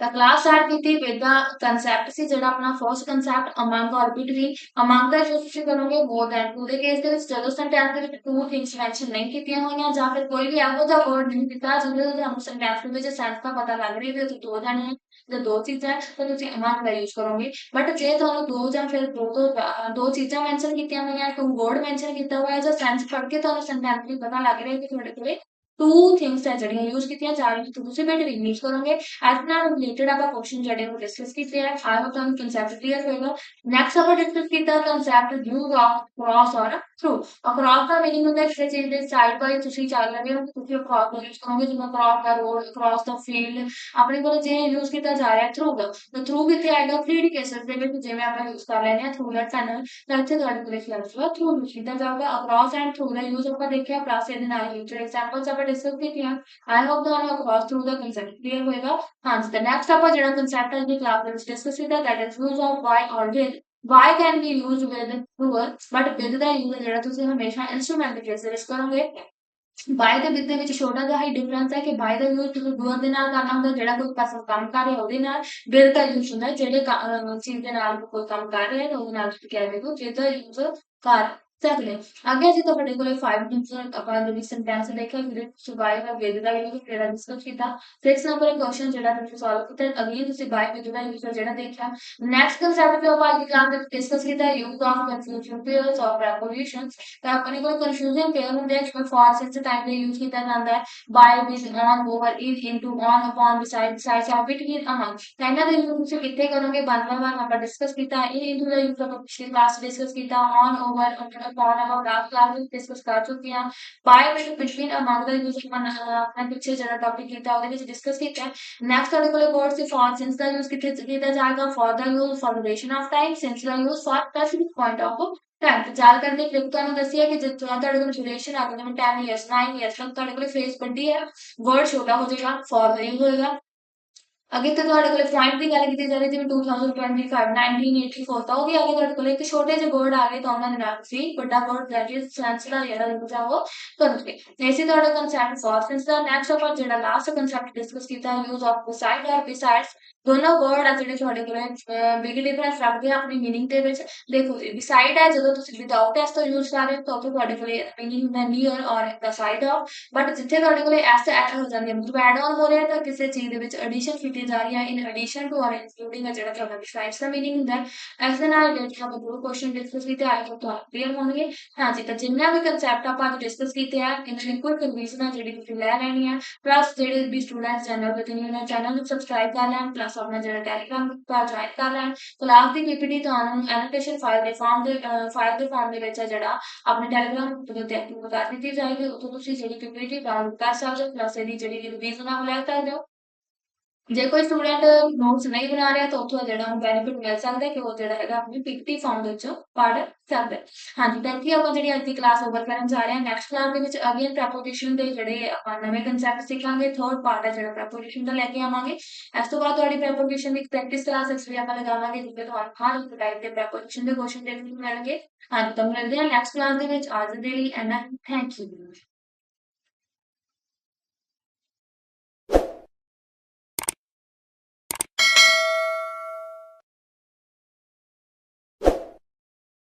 ਤਾਂ ਕਲਾਸ ਸਟਾਰਟ ਕੀਤੀ ਵਿਦ ਦਾ ਕਨਸੈਪਟ ਸੀ ਜਿਹੜਾ ਆਪਣਾ ਫਰਸਟ ਕਨਸੈਪਟ ਅਮੰਗ ਔਰ ਬਿਟਵੀਨ ਅਮੰਗ ਦਾ ਜੋ ਤੁਸੀਂ ਕਰੋਗੇ ਮੋਰ ਦੈਨ ਟੂ ਦੇ ਕੇਸ ਦੇ ਵਿੱਚ ਜਦੋਂ ਸੈਂਟੈਂਸ ਦੇ ਵਿੱਚ ਟੂ ਥਿੰਗਸ ਮੈਂਸ਼ਨ ਨਹੀਂ ਕੀਤੀਆਂ ਹੋਈਆਂ ਜਾਂ ਫਿਰ ਕੋਈ ਵੀ ਇਹੋ ਜਿਹਾ ਵਰਡ ਨਹੀਂ ਦਿੱਤਾ ਜਿਹਦੇ ਤੋਂ ਤੁਹਾਨੂੰ ਸੈਂਟੈਂਸ ਦੇ ਵਿੱਚ ਸੈਂਸ ਦਾ ਪਤਾ ਲੱਗ ਰਿਹਾ ਵੀ ਉੱਥੇ ਦੋ ਜਾਣੇ ਹੈ ਜਾਂ ਦੋ ਚੀਜ਼ਾਂ ਹੈ ਤਾਂ ਤੁਸੀਂ ਅਮੰਗ ਦਾ ਯੂਜ਼ ਕਰੋਗੇ ਬਟ ਜੇ ਤੁਹਾਨੂੰ ਦੋ ਜਾਂ ਫਿਰ ਦੋ ਤੋਂ ਦੋ ਚੀਜ਼ਾਂ ਮੈਂਸ਼ਨ ਕੀਤੀਆਂ ਹੋਈਆਂ ਟੂ ਵਰਡ ਮੈਂਸ਼ਨ ਕੀਤਾ ਹੋਇਆ ਜਾਂ ਸੈਂਸ ਪੜ੍ਹ ਕੇ ਤੁਹਾਨੂੰ ਸੈਂਟੈਂਸ ਵੀ ਪਤਾ ਲੱਗ ਰਿਹਾ ਕਿ ਤੁਹਾਡੇ ਕੋਲੇ ਟੂ ਥਿੰਗਸ ਹੈ ਜਿਹੜੀਆਂ ਯੂਜ਼ ਕੀਤੀਆਂ ਜਾ ਰਹੀਆਂ ਤੁਸੀਂ ਬਿਟਵੀਨ ਯੂਜ਼ ਕਰੋਗੇ ਇਸ ਨਾਲ ਰਿਲੇਟਡ ਆਪਾਂ ਕੁਐਸਚਨ ਜਿਹੜੇ ਉਹ ਡਿਸਕਸ ਕੀਤੇ ਆ ਆਈ ਹੋਪ ਤੁਹਾਨੂੰ ਕਨਸੈਪਟ ਕਲੀਅਰ ਹੋਏਗਾ ਨੈਕਸਟ ਆਪਾਂ ਡਿਸਕਸ ਕੀਤਾ ਕਨਸੈਪਟ ਯੂਜ਼ ਆਫ ਕ੍ਰਾਸ ਔਰ ਥਰੂ ਅਕ੍ਰਾਸ ਦਾ ਮੀਨਿੰਗ ਹੁੰਦਾ ਕਿਸੇ ਚੀਜ਼ ਦੇ ਸਾਈਡ ਬਾਈ ਤੁਸੀਂ ਚੱਲ ਰਹੇ ਹੋ ਤੁਸੀਂ ਅਕ੍ਰਾਸ ਦਾ ਯੂਜ਼ ਕਰੋਗੇ ਜਿਵੇਂ ਕ੍ਰਾਸ ਦਾ ਰੋਡ ਕ੍ਰਾਸ ਦਾ ਫੀਲਡ ਆਪਣੇ ਕੋਲ ਜੇ ਯੂਜ਼ ਕੀਤਾ ਜਾ ਰਿਹਾ ਥਰੂ ਦਾ ਤਾਂ ਥਰੂ ਕਿੱਥੇ ਆਏਗਾ 3D ਕੇਸਸ ਦੇ ਵਿੱਚ ਜਿਵੇਂ ਆਪਾਂ ਯੂਜ਼ ਕਰ ਲੈਂਦੇ ਆ ਥਰੂ ਦਾ ਟਨਲ ਤਾਂ ਇੱਥੇ ਤੁਹਾਡੇ ਕੋਲ ਲਿਖਿਆ ਥਰੂ ਯੂਜ਼ ਕੀਤਾ ਜਾਊਗਾ ਅਕ੍ਰਾਸ ਐਂਡ ਥਰੂ ਦਾ ਯੂਜ਼ ਆਪਾਂ ਦੇਖਿਆ ਪਲੱਸ ਇਹਦੇ ਨਾਲ ਰਿਲੇਟਡ ਐਗਜ਼ਾਮਪਲਸ ਆਪਾਂ ਡਿਸਕਸ ਕੀਤੀਆਂ ਆਈ ਹੋਪ ਤੁਹਾਨੂੰ ਅਕ੍ਰਾਸ ਥਰੂ ਦਾ ਕਨਸੈਪਟ ਕਲੀਅਰ ਹੋਏਗਾ ਹਾਂਜੀ ਤਾਂ ਨੈਕਸਟ ਆਪਾਂ ਜਿਹੜਾ ਕਨਸੈਪਟ ਹੈ ਦੀ ਕਲਾਸ ਦੇ ਵਿੱਚ ਡਿਸਕਸ ਕੀਤਾ that is use of by or with by can be used with tour but with the use ਜਿਹੜਾ ਤੁਸੀਂ ਹਮੇਸ਼ਾ ਇਨਸਟਰੂਮੈਂਟ ਦੇ ਕੇਸ ਦੇ ਵਿੱਚ ਕਰੋਗੇ ਬਾਈ ਦੇ ਵਿਦ ਦੇ ਵਿੱਚ ਛੋਟਾ ਜਿਹਾ ਹੀ ਡਿਫਰੈਂਸ ਹੈ ਕਿ ਬਾਈ ਦਾ ਯੂਜ਼ ਤੁਸੀਂ ਡੂਅਰ ਦੇ ਨਾਲ ਕਰਨਾ ਹੁੰਦਾ ਜਿਹੜਾ ਕੋਈ ਪਰਸਨ ਕੰਮ ਕਰ ਰਿਹਾ ਉਹਦੇ ਨਾਲ ਵਿਦ ਦਾ ਯੂਜ਼ ਹੁੰਦਾ ਜਿਹੜੇ ਚੀਜ਼ ਦੇ ਨਾਲ ਕੋਈ ਕੰਮ ਕਰ ਰਿਹਾ ਤਾਂ ਉਹਦੇ ਨਾਲ ਤੁਸੀਂ ਕਹਿ ਰਹੇ ਹੋ ਜਿਹਦਾ ਯੂਜ਼ ਕਰ ਸਕਦੇ ਹੋ ਅੱਗੇ ਜੀ ਤੁਹਾਡੇ ਕੋਲੇ 5 ਡਿਫਰੈਂਟ ਆਪਾਂ ਜਿਹੜੀ ਸੈਂਟੈਂਸ ਦੇਖਿਆ ਜਿਹਦੇ ਵਿੱਚ ਬਾਈ ਦਾ ਵਿਦ ਦਾ ਯੂਜ਼ ਕਿਹੜਾ ਡਿਸਕਸ ਕੀਤਾ 6 ਨੰਬਰ ਕੁਐਸਚਨ ਜਿਹੜਾ ਤੁਸੀਂ ਸੋਲਵ ਕੀਤਾ ਅਗੇਨ ਤੁਸੀਂ ਬਾਈ ਵਿਦ ਦਾ ਯੂਜ਼ ਜਿਹੜਾ ਦੇਖਿਆ ਨੈਕਸਟ ਕਨਸੈਪਟ ਜੋ ਆਪਾਂ ਅੱਜ ਕਲਾਸ ਵਿੱਚ ਡਿਸਕਸ ਕੀਤਾ use of confusion pairs of prepositions ਤਾਂ ਆਪਣੇ ਕੋਲ ਕਨਫਿਊਜ਼ਨ ਪੇਅਰ ਹੁੰਦੇ ਆ ਜਿਵੇਂ ਫॉर ਸਿੰਸ ਟਾਈਮ ਦੇ ਯੂਜ਼ ਕੀਤਾ ਜਾਂਦਾ ਹੈ by with on over in into on upon beside beside ਜਾਂ ਬਿਟਵੀਨ ਅਮੰਗ ਤਾਂ ਇਹਨਾਂ ਦੇ ਯੂਜ਼ ਤੁਸੀਂ ਕਿੱਥੇ ਕਰੋਗੇ ਵਨ ਬਾਈ ਵਨ ਆਪਾਂ ਡਿਸਕਸ ਕੀਤਾ ਇਹ ਇਨਟੂ ਦਾ ਯੂਜ਼ ਆਪਾਂ ਪਿਛਲੀ ਕਲਾਸ ਡਿਸਕਸ ਕੀਤਾ ਔਨ ਓਵਰ अपॉन अब लास्ट क्लास में डिस्कस कर चुके हैं by between among the use अपने पिछले ਜਿਹੜਾ ਟੌਪਿਕ ਕੀਤਾ ਉਹਦੇ ਵਿੱਚ ਡਿਸਕਸ ਕੀਤਾ ਹੈ ਨੈਕਸਟ ਤੁਹਾਡੇ ਕੋਲੇ ਕੋਰਸ ਸੀ ਫॉर ਸਿੰਸ ਦਾ ਯੂਜ਼ ਕਿੱਥੇ ਕੀਤਾ ਜਾਏਗਾ for the use for duration of time since ਦਾ use for specific point of time तो जाल करने के लिए ਤੁਹਾਨੂੰ ਦੱਸਿਆ ਕਿ ਜੇ ਤੁਹਾਡੇ ਕੋਲ ਡਿਊਰੇਸ਼ਨ ਆ ਗਈ ਜਿਵੇਂ 10 ਇਅਰਸ 9 ਇਅਰਸ ਤੱਕ ਤੁਹਾਡੇ ਕੋਲੇ ਫੇਸ ਵੱਡੀ ਹੈ ਵਰਡ ਛੋਟਾ ਹੋ ਜਾਏਗਾ ਫॉर ਦਾ ਯੂਜ਼ ਹੋਏਗਾ ਅੱਗੇ ਤੇ ਤੁਹਾਡੇ ਕੋਲੇ ਪੁਆਇੰਟ ਦੀ ਗੱਲ ਕੀਤੀ ਜਾਵੇ ਜਿਵੇਂ 2025 1984 ਤਾਂ ਉਹਦੀ ਅੱਗੇ ਤੁਹਾਡੇ ਕੋਲੇ ਇੱਕ ਛੋਟੇ ਜਿਹੇ ਵਰਡ ਆ ਗਏ ਤਾਂ ਉਹਨਾਂ ਦੇ ਨਾਲ ਤੁਸੀਂ ਵੱਡਾ ਵਰਡ ਦੈਟ ਇਜ਼ ਸੈਂਸ ਦਾ ਜਿਹੜਾ ਯੂਜ਼ ਆ ਉਹ ਕਰੋਗੇ ਇਸੇ ਤੁਹਾਡਾ ਕਨਸੈਪਟ ਫॉर ਦਾ ਨੈਕਸਟ ਆਪਾਂ ਜਿਹੜਾ ਲਾਸਟ ਕਨਸੈਪਟ ਡਿਸਕਸ ਕੀਤਾ ਯੂਜ਼ ਆਫ ਬਿਸਾਈਡ ਔਰ ਬਿਸਾਈਡਸ ਦੋਨੋਂ ਵਰਡ ਆ ਜਿਹੜੇ ਤੁਹਾਡੇ ਕੋਲੇ ਬਿਗ ਡਿਫਰੈਂਸ ਰੱਖਦੇ ਆ ਆਪਣੀ ਮੀਨਿੰਗ ਦੇ ਵਿੱਚ ਦੇਖੋ ਜੀ ਬਿਸਾਈਡ ਹੈ ਜਦੋਂ ਤੁਸੀਂ ਵਿਦਆਊਟ ਐਸ ਤੋਂ ਯੂਜ਼ ਕਰ ਰਹੇ ਹੋ ਤਾਂ ਉੱਥੇ ਤੁਹਾਡੇ ਕੋਲੇ ਮੀਨਿੰਗ ਹੁੰਦਾ ਨੀਅਰ ਔਰ ਦਾ ਸਾਈਡ ਆਫ ਬਟ ਜਿੱਥੇ ਤੁਹਾਡੇ ਕੋਲੇ ਐਸ ਐਡ ਹੋ ਜਾਂਦੀ ਹੈ ਮਤਲਬ ਐਡ ਆਨ ਹੋ ਰਿਹਾ ਤਾਂ ਕਿਸੇ ਚੀਜ਼ ਦੇ ਵਿੱਚ ਐਡੀਸ਼ਨ ਕੀਤੀ ਜਾ ਰਹੀ ਹੈ ਇਨ ਐਡੀਸ਼ਨ ਟੂ ਔਰ ਇਨਕਲੂਡਿੰਗ ਹੈ ਜਿਹੜਾ ਤੁਹਾਡਾ ਬਿਸਾਈਡਸ ਦਾ ਮੀਨਿੰਗ ਹੁੰਦਾ ਹੈ ਇਸ ਦੇ ਨਾਲ ਰਿਲੇਟਡ ਆਪਾਂ ਦੋ ਕੁਐਸਚਨ ਡਿਸਕਸ ਕੀਤੇ ਆਏ ਹੋ ਤੁਹਾਨੂੰ ਕਲੀਅਰ ਹੋਣਗੇ ਹਾਂਜੀ ਤਾਂ ਜਿੰਨਾ ਵੀ ਕਨਸੈਪਟ ਆਪਾਂ ਅੱਜ ਡਿਸਕਸ ਕੀਤੇ ਆ ਇਹਨਾਂ ਦੀ ਕੋਈ ਕਨਵੀਜ਼ਨ ਹੈ ਜਿਹੜੀ ਤੁਸੀਂ ਲੈ ਲੈਣੀ ਹੈ ਪਲੱਸ ਜਿਹੜੇ ਵੀ ਸਟੂਡੈਂਟਸ ਚੈਨਲ ਤੇ ਨਹੀਂ ਉਹਨਾਂ ਚੈਨਲ ਨੂੰ ਸਬਸਕ੍ਰਾਈਬ ਕਰ ਲੈਣ ਪਲੱਸ ਆਪਣਾ ਜਿਹੜਾ ਟੈਲੀਗ੍ਰਾਮ ਪਰ ਜੁਆਇਨ ਕਰ ਲੈਣ ਕਲਾਸ ਦੀ ਪੀਪੀਟੀ ਤੁਹਾਨੂੰ ਐਨੋਟੇਸ਼ਨ ਫਾਈਲ ਦੇ ਫਾਰਮ ਦੇ ਵਿੱਚ ਹੈ ਜਿਹੜਾ ਆਪਣੇ ਟੈਲੀਗ੍ਰਾਮ ਦੇ ਉੱਤੇ ਐਕਟਿਵ ਕਰ ਦਿੱਤੀ ਜਾਏਗੀ ਉੱਥੋਂ ਤੁਸੀਂ ਜਿਹੜੀ ਪੀਪੀਟੀ ਡਾਊਨਲੋਡ ਕਰ ਸਕਦੇ ਹੋ ਪਲੱਸ ਇਹਦੀ ਜਿਹੜੀ ਰਿਵੀਜ਼ਨ ਆ ਉਹ ਲੈ ਸਕਦੇ ਹੋ ਜੇ ਕੋਈ ਸਟੂਡੈਂਟ ਨੋਟਸ ਨਹੀਂ ਬਣਾ ਰਿਹਾ ਤਾਂ ਉੱਥੋਂ ਜਿਹੜਾ ਉਹਨੂੰ ਬੈਨੀਫਿਟ ਮਿਲ ਸਕਦਾ ਹੈ ਕਿ ਉਹ ਜਿਹੜਾ ਹੈਗਾ ਆਪਣੀ ਪੀਪੀਟੀ ਫਾਰਮ ਦੇ ਵਿੱਚੋਂ ਪੜ੍ਹ ਸਕਦਾ ਹੈ ਹਾਂਜੀ ਤਾਂ ਇੱਥੇ ਆਪਾਂ ਜਿਹੜੀ ਅੱਜ ਦੀ ਕਲਾਸ ਓਵਰ ਕਰਨ ਜਾ ਰਹੇ ਹਾਂ ਨੈਕਸਟ ਕਲਾਸ ਦੇ ਵਿੱਚ ਅਗੇਨ ਪ੍ਰੈਪੋਜੀਸ਼ਨ ਦੇ ਜਿਹੜੇ ਆਪਾਂ ਨਵੇਂ ਕਨਸੈਪਟ ਸਿੱਖਾਂਗੇ ਥਰਡ ਪਾਰਟ ਹੈ ਜਿਹੜਾ ਪ੍ਰੈਪੋਜੀਸ਼ਨ ਦਾ ਲੈ ਕੇ ਆਵਾਂਗੇ ਇਸ ਤੋਂ ਬਾਅਦ ਤੁਹਾਡੀ ਪ੍ਰੈਪੋਜੀਸ਼ਨ ਦੀ ਪ੍ਰੈਕਟਿਸ ਕਲਾਸ ਵੀ ਆਪਾਂ ਲਗਾਵਾਂਗੇ ਜਿੱਥੇ ਤੁਹਾਨੂੰ ਹਰ ਇੱਕ ਟਾਈਪ ਦੇ ਪ੍ਰੈਪੋਜੀਸ਼ਨ ਦੇ ਕੁਐਸਚਨ ਦੇਖਣ ਨੂੰ ਮਿਲਣਗੇ ਹਾਂਜੀ ਤਾਂ ਮਿਲਦੇ ਹਾਂ ਨੈਕਸਟ ਕਲਾਸ ਦੇ ਵਿੱਚ ਅੱਜ ਦੇ ਲਈ ਐਂਡ ਥੈਂਕ ਯੂ